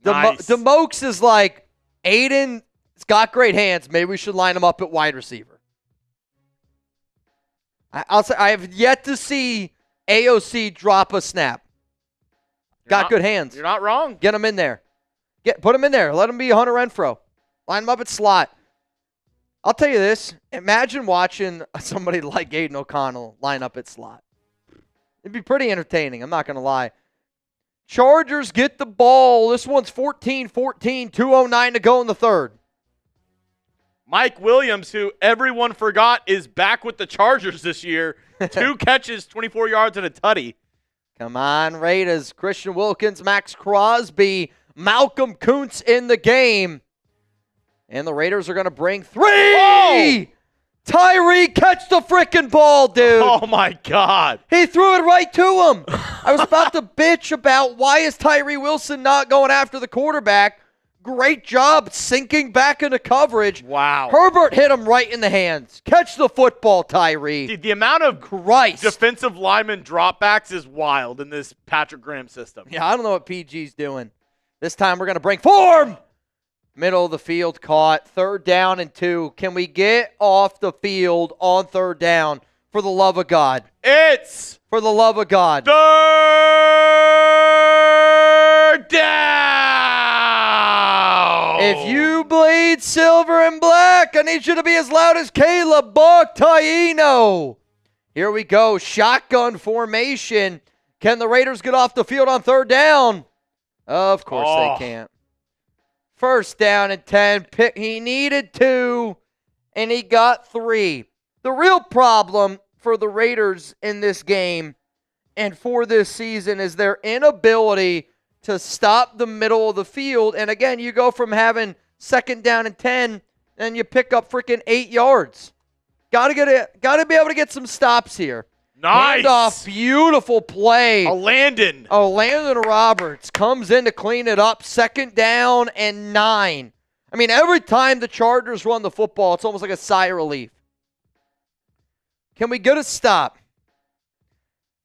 Nice. DeMokes is like, Aiden's got great hands. Maybe we should line him up at wide receiver. I'll say I have yet to see AOC drop a snap. Got good hands. You're not wrong. Get him in there. Put him in there. Let him be Hunter Renfrow. Line him up at slot. I'll tell you this. Imagine watching somebody like Aiden O'Connell line up at slot. It'd be pretty entertaining. I'm not going to lie. Chargers get the ball. This one's 14-14, 2:09 to go in the 3rd. Mike Williams, who everyone forgot is back with the Chargers this year. 2 catches, 24 yards, and a tutty. Come on, Raiders. Christian Wilkins, Maxx Crosby, Malcolm Koonce in the game. And the Raiders are going to bring 3. Oh! Tyree, catch the freaking ball, dude. Oh, my God. He threw it right to him. I was about to bitch about why is Tyree Wilson not going after the quarterback. Great job sinking back into coverage. Wow. Herbert hit him right in the hands. Catch the football, Tyree. Dude, the amount of defensive lineman dropbacks is wild in this Patrick Graham system. Yeah, I don't know what PG's doing. This time we're going to bring form. Middle of the field caught. 3rd down and 2. Can we get off the field on 3rd down for the love of God? It's for the love of God. 3rd down. If you bleed silver and black, I need you to be as loud as Caleb Buck Taino. Here we go. Shotgun formation. Can the Raiders get off the field on 3rd down? Of course they can't. First down and 10. He needed 2, and he got 3. The real problem for the Raiders in this game and for this season is their inability to stop the middle of the field. And again, you go from having 2nd down and 10, and you pick up freaking 8 yards. Got to be able to get some stops here. Nice. Handoff, beautiful play. Elandon Roberts comes in to clean it up. 2nd down and 9. I mean, every time the Chargers run the football, it's almost like a sigh of relief. Can we get a stop?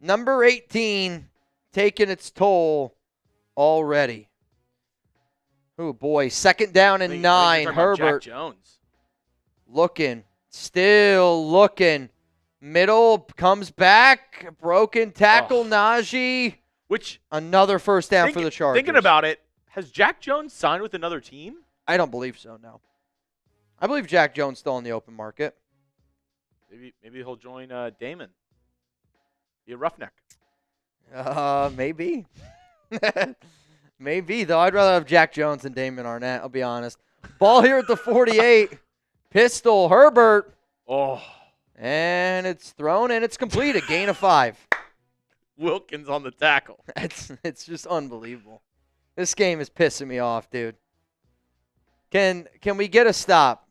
Number 18 taking its toll already. Oh, boy. 2nd down and 9. Herbert Jack Jones. Still looking. Middle comes back. Broken tackle, Najee. Which another 1st down for the Chargers. Thinking about it, has Jack Jones signed with another team? I don't believe so, no. I believe Jack Jones still in the open market. Maybe he'll join Damon. Be a roughneck. Maybe. Maybe, though. I'd rather have Jack Jones than Damon Arnett, I'll be honest. Ball here at the 48. Pistol, Herbert. Oh. And it's thrown, and it's complete. A gain of 5. Wilkins on the tackle. It's just unbelievable. This game is pissing me off, dude. Can we get a stop?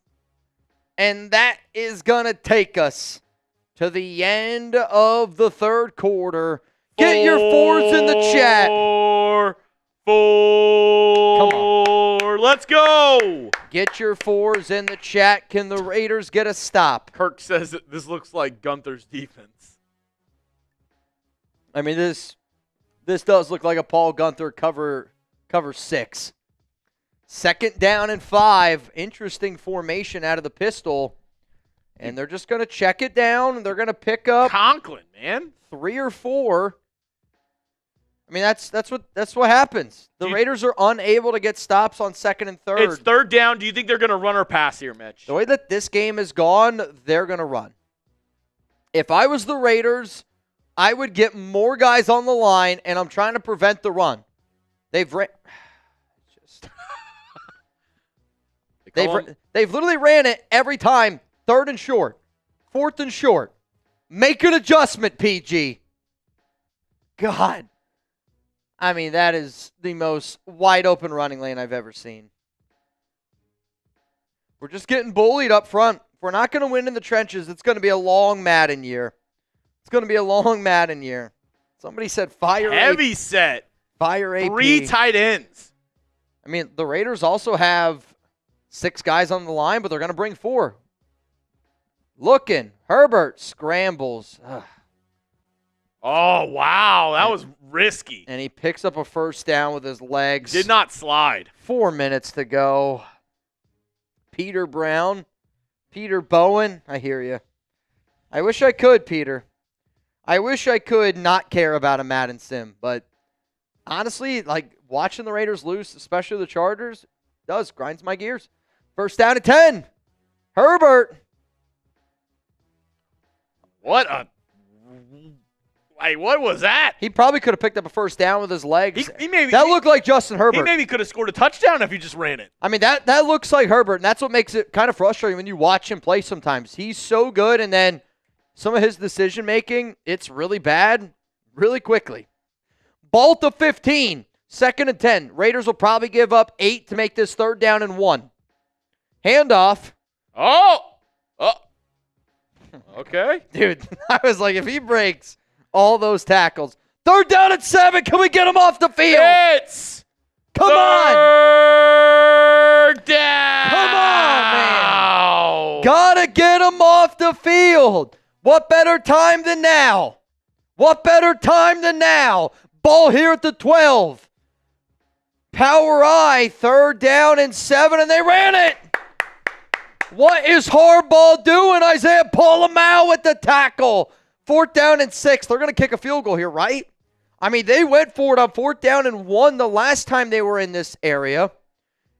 And that is going to take us to the end of the 3rd quarter. Get your 4s in the chat. 4. Come on. Let's go. Get your 4s in the chat. Can the Raiders get a stop? Kirk says that this looks like Gunther's defense. I mean, this does look like a Paul Gunther cover 6. 2nd down and 5. Interesting formation out of the pistol. And they're just going to check it down, and they're going to pick up Conklin, man. 3 or 4. I mean, that's what happens. The Raiders are unable to get stops on 2nd and 3rd. It's 3rd down. Do you think they're going to run or pass here, Mitch? The way that this game is gone, they're going to run. If I was the Raiders, I would get more guys on the line, and I'm trying to prevent the run. They've literally ran it every time. 3rd and short. 4th and short. Make an adjustment, PG. God. I mean, that is the most wide open running lane I've ever seen. We're just getting bullied up front. If we're not going to win in the trenches, it's going to be a long Madden year. It's going to be a long Madden year. Somebody said fire heavy set. Fire AP. 3 tight ends. I mean, the Raiders also have 6 guys on the line, but they're going to bring 4. Looking. Herbert scrambles. Ugh. Oh, wow. That was risky. And he picks up a 1st down with his legs. Did not slide. 4 minutes to go. Peter Bowen. I hear you. I wish I could, Peter. I wish I could not care about a Madden sim. But honestly, like watching the Raiders lose, especially the Chargers, grinds my gears. 1st down and 10. Herbert. What was that? He probably could have picked up a 1st down with his legs. That looked like Justin Herbert. He maybe could have scored a touchdown if he just ran it. I mean, that looks like Herbert, and that's what makes it kind of frustrating when you watch him play sometimes. He's so good, and then some of his decision-making, it's really bad really quickly. Ball to 15, 2nd and 10. Raiders will probably give up 8 to make this 3rd down and 1. Handoff. Oh! Okay. Dude, I was like, if he breaks all those tackles. 3rd down and 7. Can we get him off the field? Come on. 3rd down. Come on, man. Gotta get him off the field. What better time than now? Ball here at the 12. Power I. 3rd down and 7, and they ran it. What is Harbaugh doing? Isaiah Polamau with the tackle. 4th down and 6. They're going to kick a field goal here, right? I mean, they went for it on 4th down and 1 the last time they were in this area.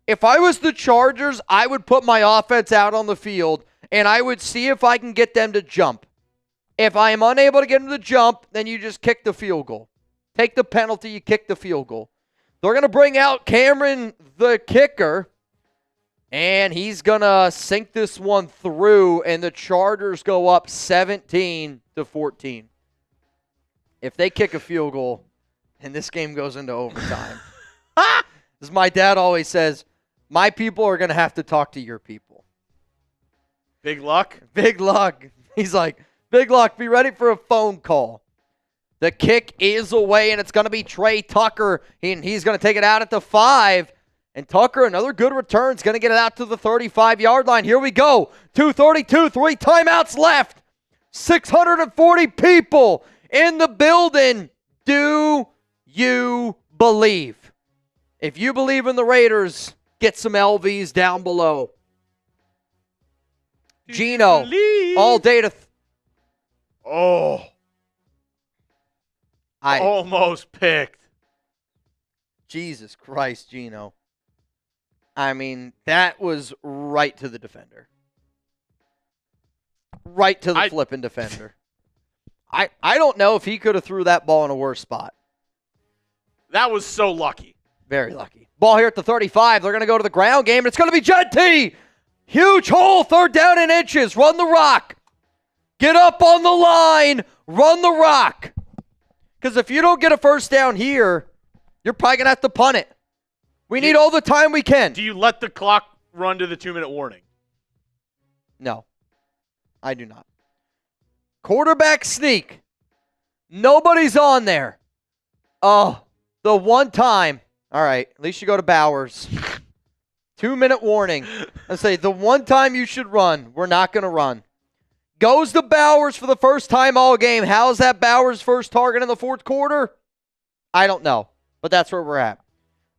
If I was the Chargers, I would put my offense out on the field, and I would see if I can get them to jump. If I am unable to get them to jump, then you just kick the field goal. Take the penalty, you kick the field goal. They're going to bring out Cameron, the kicker. And he's going to sink this one through, and the Chargers go up 17-14. If they kick a field goal and this game goes into overtime, as my dad always says, my people are going to have to talk to your people. Big luck? Big luck. He's like, big luck. Be ready for a phone call. The kick is away, and it's going to be Trey Tucker, and he's going to take it out at the 5. And Tucker, another good return, is going to get it out to the 35-yard line. Here we go. 2:32, 3 timeouts left. 640 people in the building. Do you believe? If you believe in the Raiders, get some LVs down below. Geno, all day to... I almost picked. Jesus Christ, Geno. I mean, that was right to the defender. Right to the flipping defender. I don't know if he could have threw that ball in a worse spot. That was so lucky. Very lucky. Ball here at the 35. They're going to go to the ground game, and it's going to be Jeanty. Huge hole, 3rd down and inches. Run the rock. Get up on the line. Run the rock. Because if you don't get a first down here, you're probably going to have to punt it. We need all the time we can. Do you let the clock run to the 2-minute warning? No, I do not. Quarterback sneak. Nobody's on there. Oh, the one time. All right, at least you go to Bowers. 2-minute warning. I say the one time you should run, we're not going to run. Goes to Bowers for the first time all game. How's that Bowers' first target in the 4th quarter? I don't know, but that's where we're at.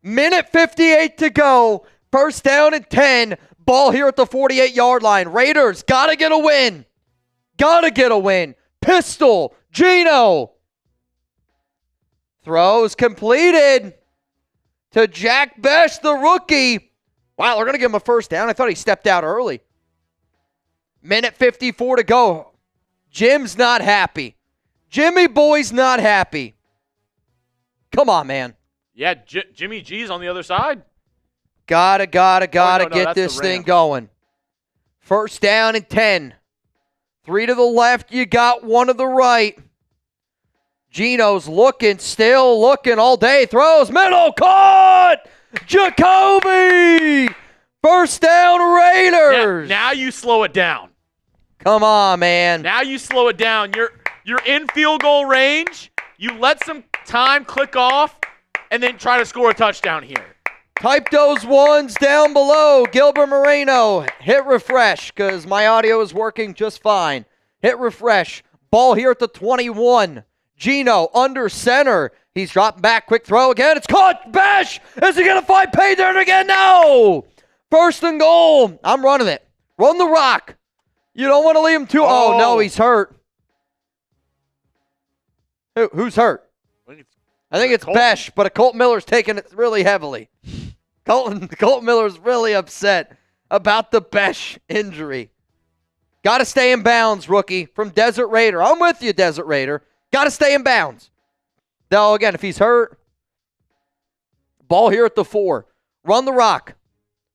Minute 58 to go. 1st down and 10. Ball here at the 48-yard line. Raiders got to get a win. Got to get a win. Pistol. Geno. Throws completed to Jack Bech, the rookie. Wow, they're going to give him a first down. I thought he stepped out early. Minute 54 to go. Jim's not happy. Jimmy Boy's not happy. Come on, man. Yeah, Jimmy G's on the other side. Gotta get this thing going. 1st down and 10. 3 to the left, you got 1 to the right. Geno's still looking all day. Throws, middle, caught! Jakobi! 1st down, Raiders! Now you slow it down. Come on, man. Now you slow it down. You're in field goal range. You let some time click off, and then try to score a touchdown here. Type those ones down below. Gilbert Moreno, hit refresh because my audio is working just fine. Hit refresh. Ball here at the 21. Geno under center. He's dropping back. Quick throw again. It's caught. Bech! Is he going to find pay there again? No! 1st and goal. I'm running it. Run the rock. You don't want to leave him too. Oh, no, he's hurt. Who's hurt? I think it's Bech, but Kolton Miller's taking it really heavily. Kolton Miller's really upset about the Bech injury. Got to stay in bounds, rookie, from Desert Raider. I'm with you, Desert Raider. Got to stay in bounds. Now, again, if he's hurt, ball here at the 4. Run the rock.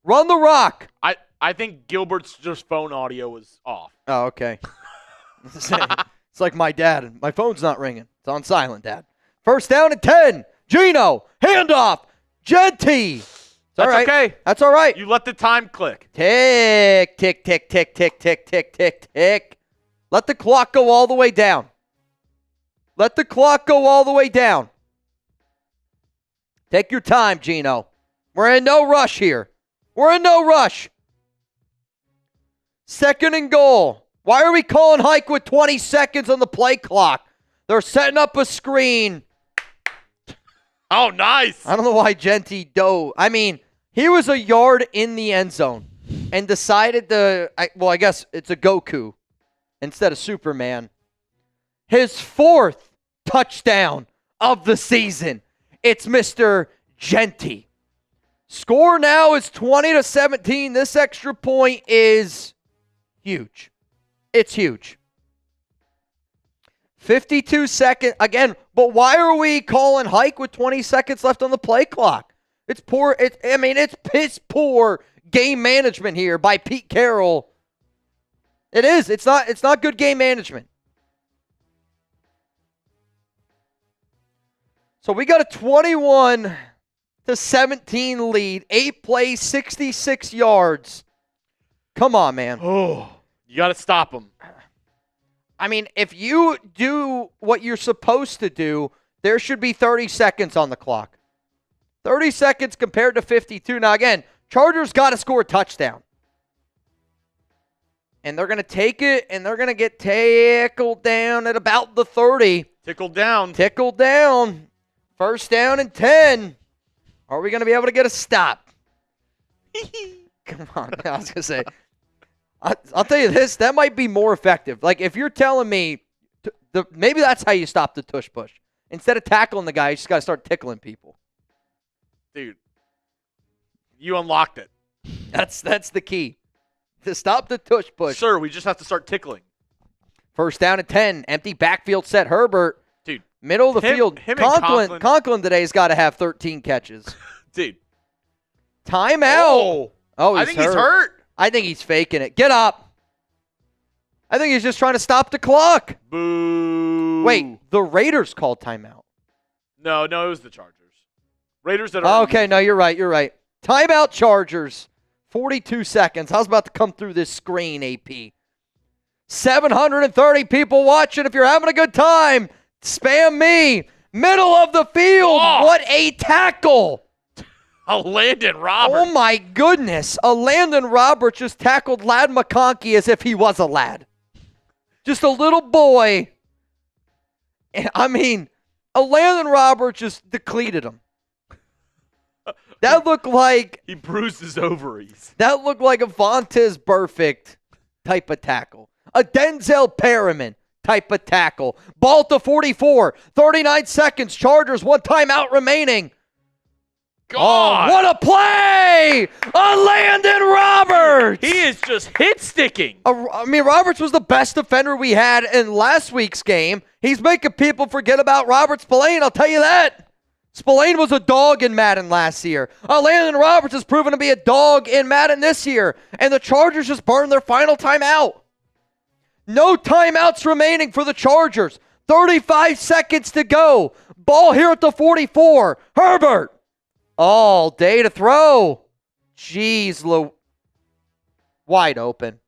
Run the rock. I think Gilbert's just phone audio was off. Oh, okay. It's like my dad. My phone's not ringing. It's on silent, Dad. 1st down and 10. Geno, handoff. Jeanty. That's right. Okay. That's all right. You let the time click. Tick, tick, tick, tick, tick, tick, tick, tick, tick. Let the clock go all the way down. Let the clock go all the way down. Take your time, Geno. We're in no rush here. We're in no rush. 2nd and goal. Why are we calling hike with 20 seconds on the play clock? They're setting up a screen. Oh, nice. I don't know why Jeanty dove. I mean, he was a yard in the end zone and decided I guess it's a Goku instead of Superman. His 4th touchdown of the season. It's Mr. Jeanty. Score now is 20-17. This extra point is huge. It's huge. 52 seconds. Again, but why are we calling hike with 20 seconds left on the play clock? It's poor. It's piss poor game management here by Pete Carroll. It is. It's not good game management. So we got a 21-17 lead. 8 plays, 66 yards. Come on, man. Oh, you got to stop them. I mean, if you do what you're supposed to do, there should be 30 seconds on the clock. 30 seconds compared to 52. Now, again, Chargers got to score a touchdown. And they're going to take it, and they're going to get tackled down at about the 30. Tickled down. Tickled down. First down and 10. Are we going to be able to get a stop? Come on. I was going to say, I'll tell you this. That might be more effective. Like, if you're telling me, maybe that's how you stop the tush push. Instead of tackling the guy, you just got to start tickling people. Dude, you unlocked it. That's the key. To stop the tush push. Sir, we just have to start tickling. First down and 10. Empty backfield set. Herbert. Dude. Middle of the field. Him and Conklin today's got to have 13 catches. Dude. Timeout. Oh, I think he's hurt. I think he's faking it. Get up. I think he's just trying to stop the clock. Boo. Wait, the Raiders called timeout. No, it was the Chargers. Raiders that are. are. Okay, no, you're right. Timeout Chargers. 42 seconds. I was about to come through this screen, AP. 730 people watching. If you're having a good time, spam me. Middle of the field. Oh. What a tackle. Elandon Roberts. Oh, my goodness. Elandon Roberts just tackled Lad McConkey as if he was a lad. Just a little boy. I mean, Elandon Roberts just depleted him. That looked like... He bruised his ovaries. That looked like a Vontaze Burfict type of tackle. A Denzel Perriman type of tackle. Ball to 44. 39 seconds. Chargers, 1 timeout remaining. God. Oh, what a play! Elandon Roberts! He is just hit-sticking. I mean, Roberts was the best defender we had in last week's game. He's making people forget about Robert Spillane, I'll tell you that. Spillane was a dog in Madden last year. Elandon Roberts has proven to be a dog in Madden this year. And the Chargers just burned their final timeout. No timeouts remaining for the Chargers. 35 seconds to go. Ball here at the 44. Herbert. All day to throw. Jeez, wide open.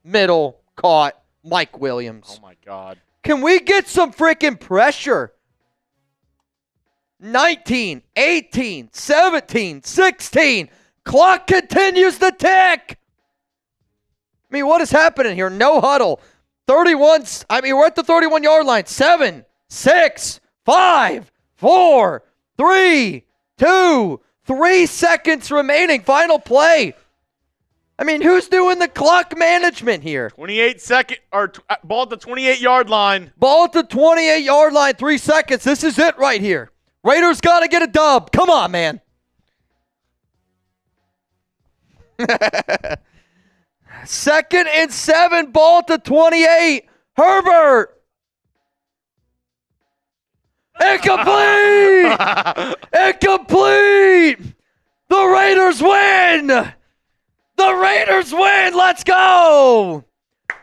Middle, caught. Mike Williams. Oh, my God. Can we get some freaking pressure? 19, 18, 17, 16. Clock continues to tick. I mean, what is happening here? No huddle. 31. We're at the 31-yard line. 7, 6, 5, 4, 3, 2, 3 seconds remaining. Final play. I mean, who's doing the clock management here? 28 second or ball at the 28-yard line. Ball at the 28-yard line. 3 seconds. This is it right here. Raiders got to get a dub. Come on, man. Second and 7. Ball to 28. Herbert. Incomplete. Incomplete. The Raiders win. The Raiders win. Let's go.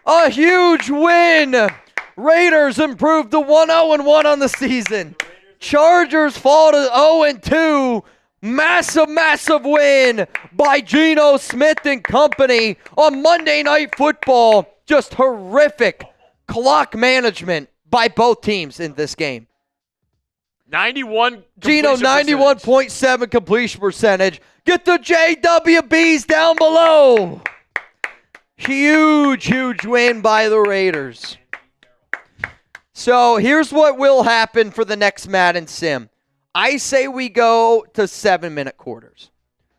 A huge win. Raiders improved to 1-0-1 on the season. Chargers fall to 0-2. Massive, massive win by Geno Smith and company on Monday Night Football. Just horrific clock management by both teams in this game. 91. Geno, 91.7 completion percentage. Get the JWBs down below. Huge, huge win by the Raiders. So here's what will happen for the next Madden Sim. I say we go to 7-minute quarters.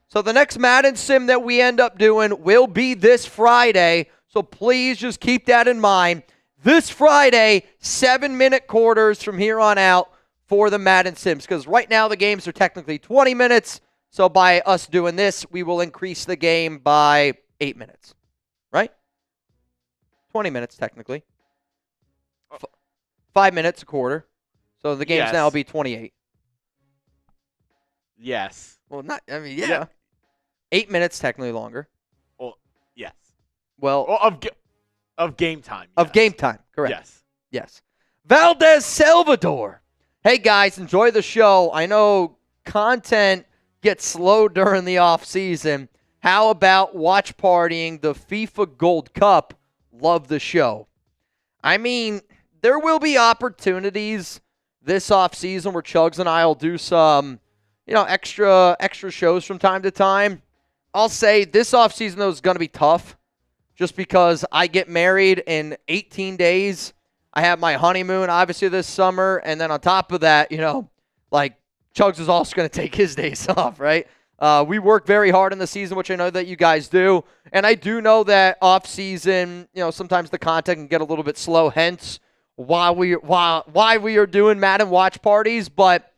So the next Madden Sim that we end up doing will be this Friday. So please just keep that in mind. This Friday, 7-minute quarters from here on out for the Madden Sims. Because right now the games are technically 20 minutes. So by us doing this, we will increase the game by 8 minutes. Right? 20 minutes technically. 5 minutes a quarter. So the games now will be 28. Yes. Well, yeah. 8 minutes, technically longer. Well, yes. Well, of game time. Of yes. game time, correct. Yes. Yes. Valdez Salvador. Hey, guys, enjoy the show. I know content gets slow during the off season. How about watch partying the FIFA Gold Cup? Love the show. I mean, there will be opportunities this off season where Chuggs and I will do some, extra shows from time to time. I'll say this off season though is going to be tough, just because I get married in 18 days. I have my honeymoon obviously this summer, and then on top of that, Chuggs is also going to take his days off, right? We work very hard in the season, which I know that you guys do. And I do know that off season, sometimes the content can get a little bit slow, hence why we are doing Madden watch parties. But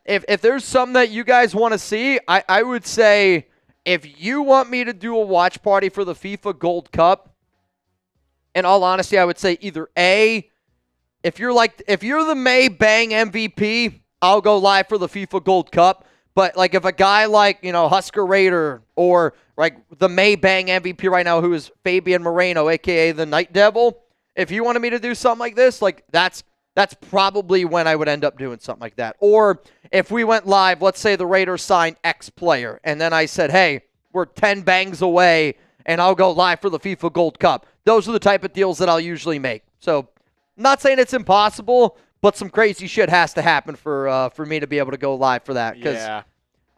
if there's something that you guys want to see, I would say if you want me to do a watch party for the FIFA Gold Cup, in all honesty, I would say either A, if you're the May Bang MVP, I'll go live for the FIFA Gold Cup. But if a guy like, Husker Raider or the May Bang MVP right now, who is Fabian Moreno, a.k.a. the Night Devil, if you wanted me to do something like this, that's probably when I would end up doing something like that. Or if we went live, let's say the Raiders signed X player, and then I said, hey, we're 10 bangs away, and I'll go live for the FIFA Gold Cup. Those are the type of deals that I'll usually make. So, I'm not saying it's impossible, but some crazy shit has to happen for me to be able to go live for that. Because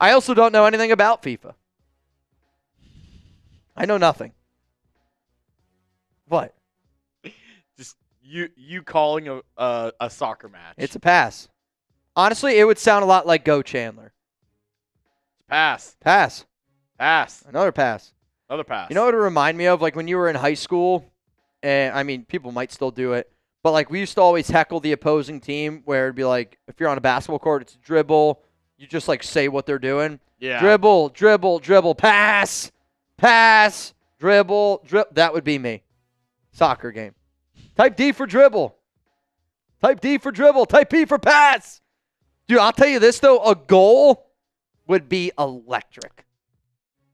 I also don't know anything about FIFA. I know nothing. What? Just you calling a soccer match. It's a pass. Honestly, it would sound a lot like Go Chandler. Pass. Pass. Pass. Another pass. Another pass. You know what it reminded me of? When you were in high school, and I mean, people might still do it, but we used to always heckle the opposing team where it'd be if you're on a basketball court, it's dribble. You just say what they're doing. Yeah. Dribble, dribble, dribble, pass, pass, dribble, dribble. That would be me. Soccer game. Type D for dribble. Type D for dribble. Type P for pass. Dude, I'll tell you this, though. A goal would be electric.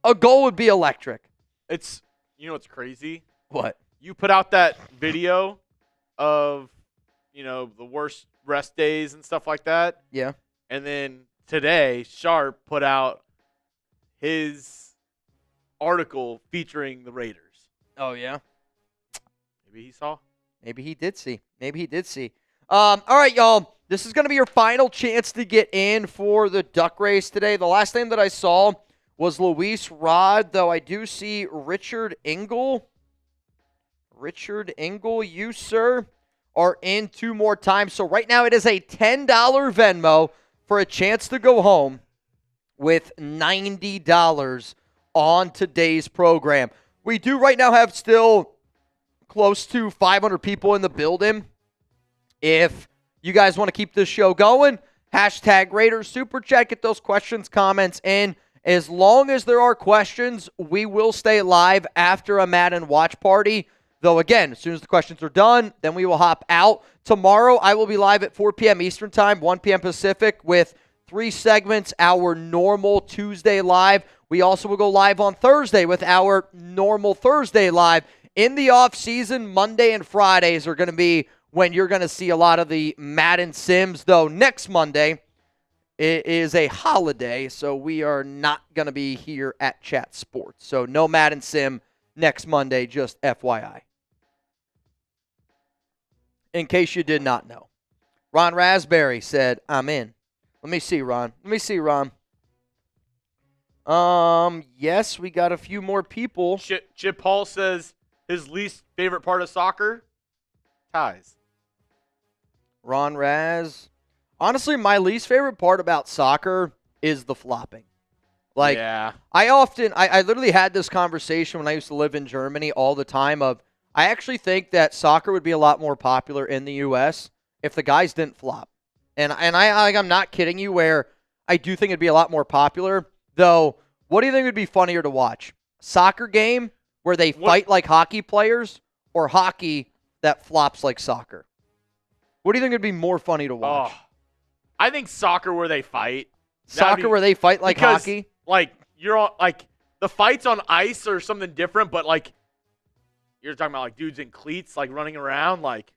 A goal would be electric. It's, what's crazy? What? You put out that video of, the worst rest days and stuff like that. Yeah. And then today, Sharp put out his article featuring the Raiders. Oh, yeah? Maybe he saw. Maybe he did see. All right, y'all. This is going to be your final chance to get in for the duck race today. The last name that I saw was Luis Rod, though I do see Richard Engel. Richard Engel, you, sir, are in 2 more times. So right now it is a $10 Venmo for a chance to go home with $90 on today's program. We do right now have still close to 500 people in the building. If you guys want to keep this show going, hashtag Raiders Super Chat, get those questions, comments in. As long as there are questions, we will stay live after a Madden watch party. Though, again, as soon as the questions are done, then we will hop out. Tomorrow, I will be live at 4 p.m. Eastern Time, 1 p.m. Pacific, with 3 segments, our normal Tuesday live. We also will go live on Thursday with our normal Thursday live. In the off-season, Monday and Fridays are going to be when you're going to see a lot of the Madden Sims, though next Monday it is a holiday, so we are not going to be here at Chat Sports. So no Madden Sim next Monday, just FYI. In case you did not know. Ron Raspberry said, I'm in. Let me see, Ron. Yes, we got a few more people. Chip Paul says his least favorite part of soccer? Ties. Ron Raz. Honestly, my least favorite part about soccer is the flopping. Yeah. I literally had this conversation when I used to live in Germany all the time of, I actually think that soccer would be a lot more popular in the U.S. if the guys didn't flop. And I'm not kidding you, where I do think it'd be a lot more popular. Though, what do you think would be funnier to watch? Soccer game where they fight like hockey players, or hockey that flops like soccer? What do you think would be more funny to watch? I think soccer where they fight. Soccer where they fight like hockey? you're on, like, the fights on ice or something different, but, like, you're talking about, like, dudes in cleats, like, running around, like,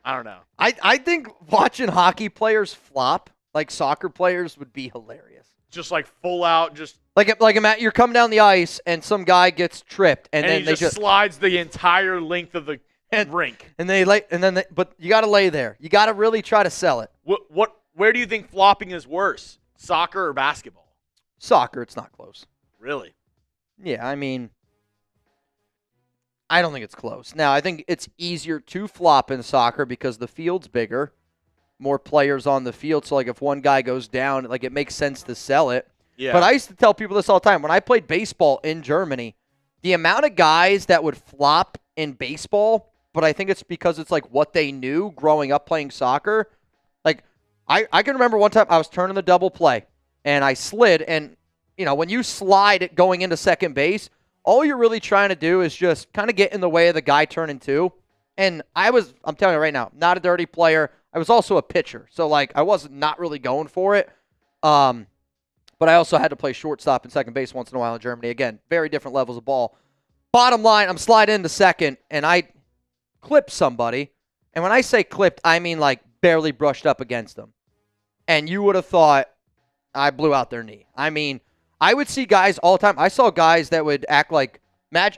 I don't know. I think watching hockey players flop like soccer players would be hilarious. Just, like, full out, just. Like Matt, you're coming down the ice and some guy gets tripped and then he they just slides the entire length of the rink. But you got to lay there. You got to really try to sell it. Where do you think flopping is worse, soccer or basketball? Soccer, it's not close. Really? Yeah, I mean, I don't think it's close. Now, I think it's easier to flop in soccer because the field's bigger, more players on the field. So, like, if one guy goes down, like, it makes sense to sell it. Yeah. But I used to tell people this all the time. When I played baseball in Germany, the amount of guys that would flop in baseball, but I think it's because it's, like, what they knew growing up playing soccer. Like, I can remember one time I was turning the double play, and I slid, and, you know, when you slide it going into second base, all you're really trying to do is just kind of get in the way of the guy turning two. And I'm telling you right now, not a dirty player. I was also a pitcher. So, like, I wasn't not really going for it. But I also had to play shortstop and second base once in a while in Germany. Again, very different levels of ball. Bottom line, I'm sliding into second, and I clipped somebody. And when I say clipped, I mean, like, barely brushed up against them. And you would have thought I blew out their knee. I mean, I would see guys all the time. I saw guys that would act like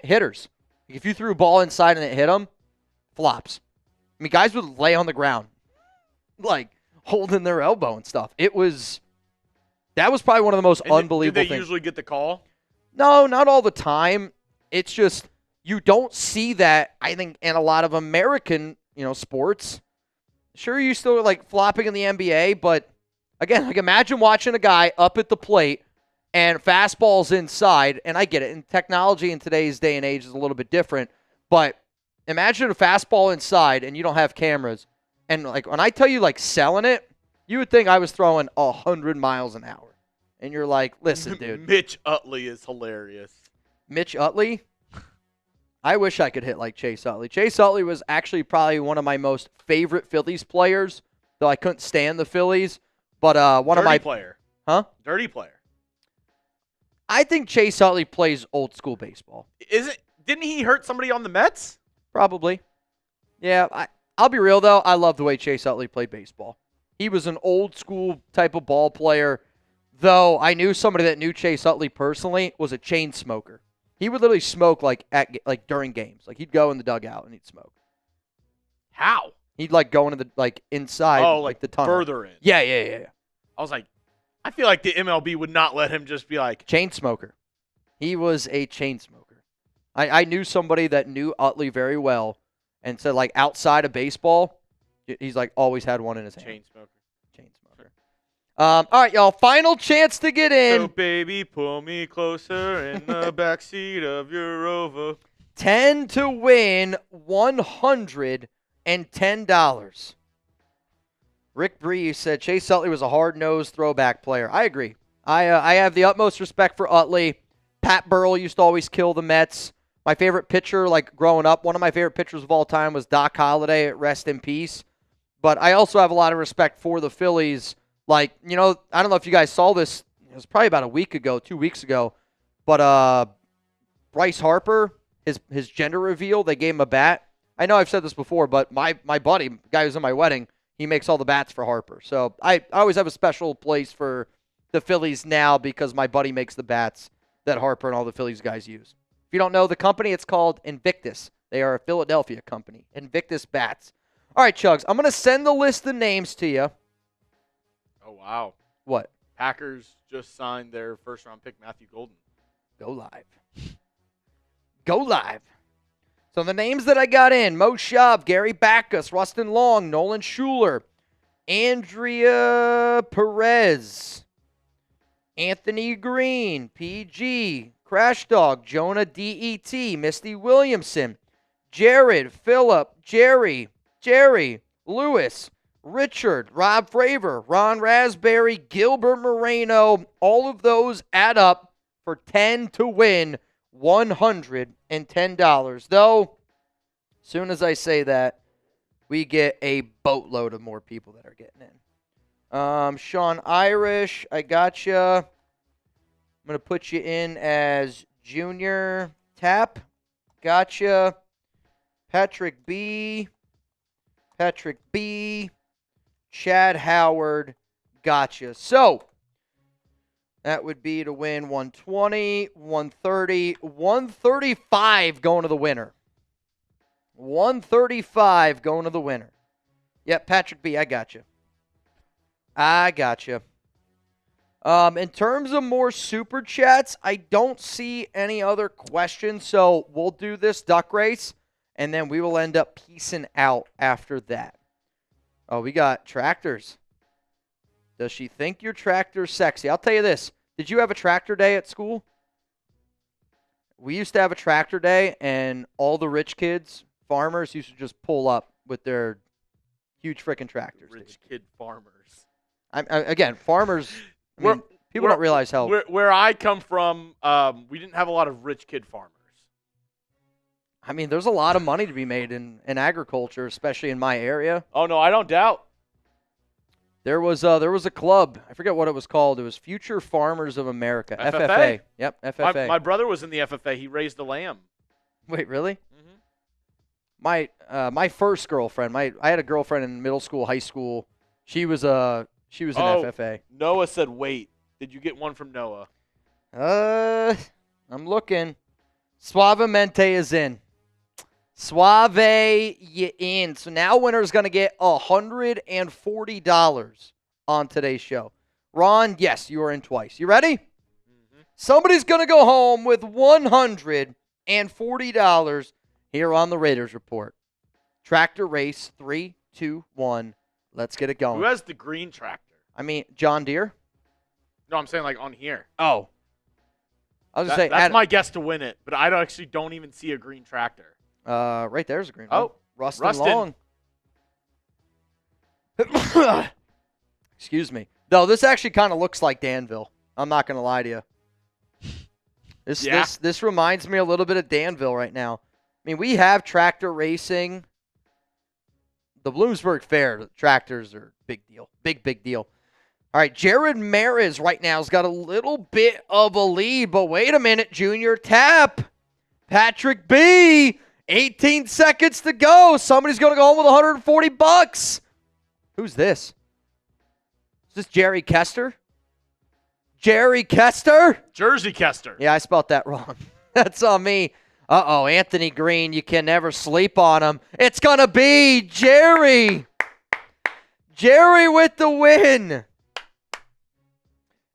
hitters. If you threw a ball inside and it hit them, flops. I mean, guys would lay on the ground, like, holding their elbow and stuff. That was probably one of the most unbelievable things. Do they usually get the call? No, not all the time. It's just you don't see that, I think, in a lot of American, sports. Sure, you still like flopping in the NBA, but again, like imagine watching a guy up at the plate and fastballs inside, and I get it. And technology in today's day and age is a little bit different, but imagine a fastball inside and you don't have cameras. And like when I tell you like selling it, you would think I was throwing 100 miles an hour. And you're like, listen, dude. Mitch Utley is hilarious. Mitch Utley? I wish I could hit like Chase Utley. Chase Utley was actually probably one of my most favorite Phillies players, though I couldn't stand the Phillies. But one of my... Dirty player. Huh? Dirty player. I think Chase Utley plays old school baseball. Didn't he hurt somebody on the Mets? Probably. Yeah, I'll be real, though. I love the way Chase Utley played baseball. He was an old school type of ball player, though I knew somebody that knew Chase Utley personally was a chain smoker. He would literally smoke like during games. Like he'd go in the dugout and he'd smoke. How? He'd like go into the inside like the tunnel. Further in. Yeah. I was like, I feel like the MLB would not let him just be like chain smoker. He was a chain smoker. I knew somebody that knew Utley very well and said like outside of baseball, he's like always had one in his hand. Chain smoker. All right, y'all. Final chance to get in. So, baby, pull me closer in the backseat of your Rover. 10 to win $110. Rick Bree said Chase Utley was a hard-nosed throwback player. I agree. I have the utmost respect for Utley. Pat Burrell used to always kill the Mets. My favorite pitcher, like growing up, one of my favorite pitchers of all time was Doc Holliday. Rest in peace. But I also have a lot of respect for the Phillies. Like, I don't know if you guys saw this. It was probably about 2 weeks ago. But Bryce Harper, his gender reveal, they gave him a bat. I know I've said this before, but my buddy, the guy who's in my wedding, he makes all the bats for Harper. So I always have a special place for the Phillies now because my buddy makes the bats that Harper and all the Phillies guys use. If you don't know the company, it's called Invictus. They are a Philadelphia company. Invictus Bats. All right, Chuggs, I'm going to send the list of names to you. Oh, wow. What? Packers just signed their first-round pick, Matthew Golden. Go live. Go live. So the names that I got in, Mo Schaub, Gary Backus, Rustin Long, Nolan Schuler, Andrea Perez, Anthony Green, PG, Crash Dog, Jonah DET, Misty Williamson, Jared, Phillip, Jerry, Lewis, Richard, Rob Fravor, Ron Raspberry, Gilbert Moreno, all of those add up for 10 to win $110. Though, as soon as I say that, we get a boatload of more people that are getting in. Sean Irish, I gotcha. I'm going to put you in as Junior Tap. Gotcha. Patrick B. Chad Howard. Gotcha. So, that would be to win 120, 130, 135 going to the winner. 135 going to the winner. Yep, Patrick B, I got you. In terms of more super chats, I don't see any other questions, so we'll do this duck race, and then we will end up peacing out after that. Oh, we got tractors. Does she think your tractor's sexy? I'll tell you this. Did you have a tractor day at school? We used to have a tractor day, and all the rich kids, farmers, used to just pull up with their huge freaking tractors. Rich kid farmers. Again, farmers, people don't realize how. Where I come from, we didn't have a lot of rich kid farmers. I mean, there's a lot of money to be made in agriculture, especially in my area. Oh, no, I don't doubt. There was a club. I forget what it was called. It was Future Farmers of America. FFA. Yep, FFA. My brother was in the FFA. He raised a lamb. Wait, really? Mm-hmm. My first girlfriend. I had a girlfriend in middle school, high school. She was in FFA. Noah said, "Wait, did you get one from Noah?" I'm looking. Suavemente is in. Suave, you in. So now winner's going to get $140 on today's show. Ron, yes, you are in twice. You ready? Mm-hmm. Somebody's going to go home with $140 here on the Raiders Report. Tractor race, 3, 2, 1. Let's get it going. Who has the green tractor? I mean, John Deere? No, I'm saying like on here. Oh. I was going to say. That's my guess to win it, but I actually don't even see a green tractor. Right there's a green one. Oh, Rustin Long. Excuse me. Though this actually kind of looks like Danville. I'm not going to lie to you. This reminds me a little bit of Danville right now. I mean, we have tractor racing. The Bloomsburg Fair, the tractors are big deal. Big deal. All right, Jared Maris right now has got a little bit of a lead, but wait a minute, Junior Tap. Patrick B. 18 seconds to go. Somebody's going to go home with $140. Who's this? Is this Jerry Kester? Jerry Kester? Jersey Kester. Yeah, I spelled that wrong. That's on me. Uh-oh, Anthony Green. You can never sleep on him. It's going to be Jerry. Jerry with the win.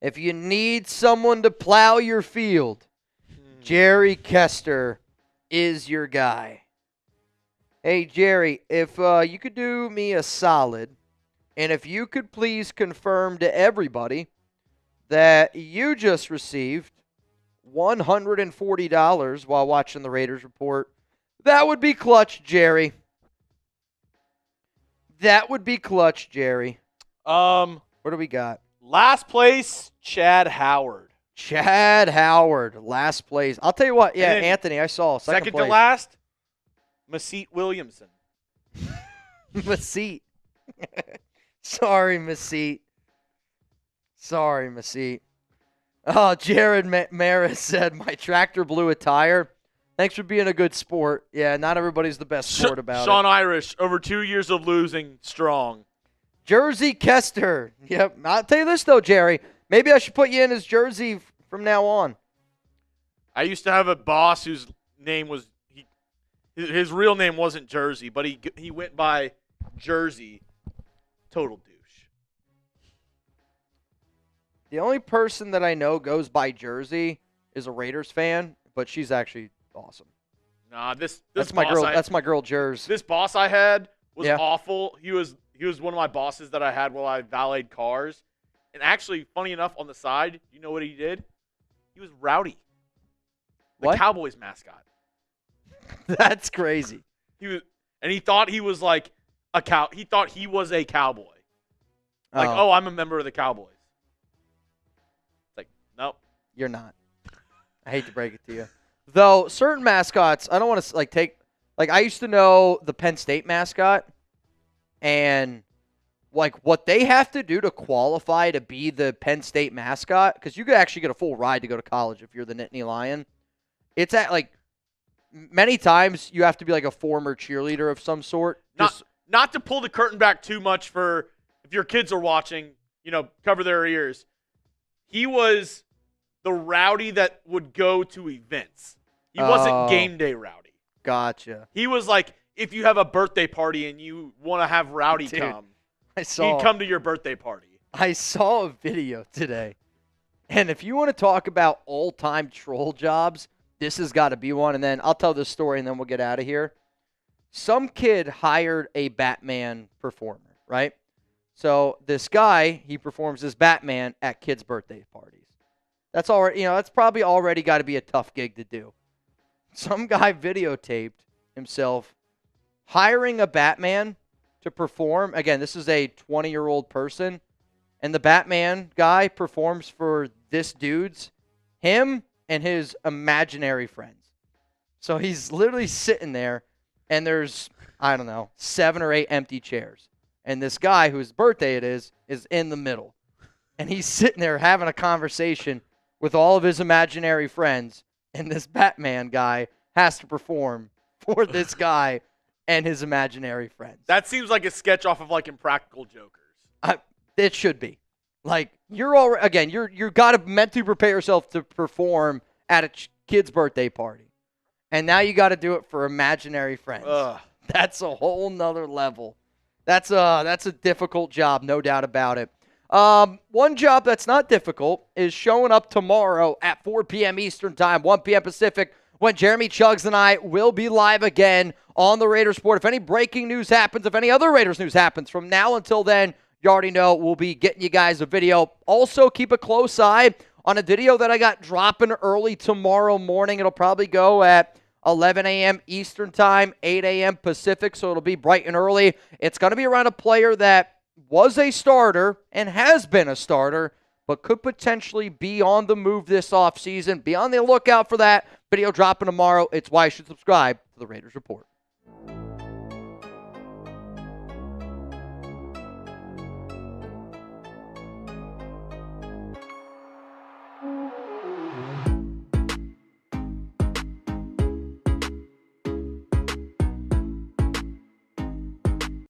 If you need someone to plow your field, Jerry Kester is your guy. Hey, Jerry, if you could do me a solid, and if you could please confirm to everybody that you just received $140 while watching the Raiders Report, that would be clutch, Jerry. That would be clutch, Jerry. What do we got? Last place, Chad Howard. Chad Howard, last place. I'll tell you what. Yeah, Anthony, I saw second place. To last, Mesite Williamson. Mesite. Sorry, Mesite. Oh, Jared Maris said, my tractor blew a tire. Thanks for being a good sport. Yeah, not everybody's the best sport about Sean Irish, over 2 years of losing, strong. Jersey Kester. Yep. I'll tell you this, though, Jerry. Maybe I should put you in as Jersey from now on. I used to have a boss whose name was his real name wasn't Jersey, but he went by Jersey. Total douche. The only person that I know goes by Jersey is a Raiders fan, but she's actually awesome. Nah, that's my girl. That's my girl, Jers. This boss I had was awful. He was one of my bosses that I had while I valeted cars. And actually, funny enough, on the side, you know what he did? He was Rowdy, the Cowboys mascot. That's crazy. He thought he was like a cow. He thought he was a cowboy. Like, I'm a member of the Cowboys. It's like, nope, you're not. I hate to break it to you. Though certain mascots, I don't want to take. Like I used to know the Penn State mascot, and like what they have to do to qualify to be the Penn State mascot, because you could actually get a full ride to go to college if you're the Nittany Lion. It's at like many times you have to be like a former cheerleader of some sort. Not to pull the curtain back too much for if your kids are watching, cover their ears. He was the rowdy that would go to events. He wasn't game day rowdy. Gotcha. He was like, if you have a birthday party and you want to have Rowdy come, he'd come to your birthday party. I saw a video today. And if you want to talk about all-time troll jobs, this has got to be one. And then I'll tell this story and then we'll get out of here. Some kid hired a Batman performer, right? So this guy, he performs as Batman at kids' birthday parties. That's already, that's probably already got to be a tough gig to do. Some guy videotaped himself hiring a Batman to perform. Again, this is a 20-year-old person. And the Batman guy performs for this dude's, him and his imaginary friends. So he's literally sitting there, and there's, 7 or 8 empty chairs. And this guy, whose birthday it is in the middle. And he's sitting there having a conversation with all of his imaginary friends. And this Batman guy has to perform for this guy and his imaginary friends. That seems like a sketch off of like Impractical Jokers. It should be. Like, you're already, again, you've got to mentally prepare yourself to perform at a kid's birthday party. And now you got to do it for imaginary friends. That's a whole nother level. That's a difficult job, no doubt about it. One job that's not difficult is showing up tomorrow at 4 p.m. Eastern Time, 1 p.m. Pacific, when Jeremy Chuggs and I will be live again on the Raiders Report. If any breaking news happens, if any other Raiders news happens from now until then, you already know we'll be getting you guys a video. Also, keep a close eye on a video that I got dropping early tomorrow morning. It'll probably go at 11 a.m. Eastern Time, 8 a.m. Pacific, so it'll be bright and early. It's going to be around a player that was a starter and has been a starter, but could potentially be on the move this offseason. Be on the lookout for that video dropping tomorrow. It's why you should subscribe to the Raiders Report.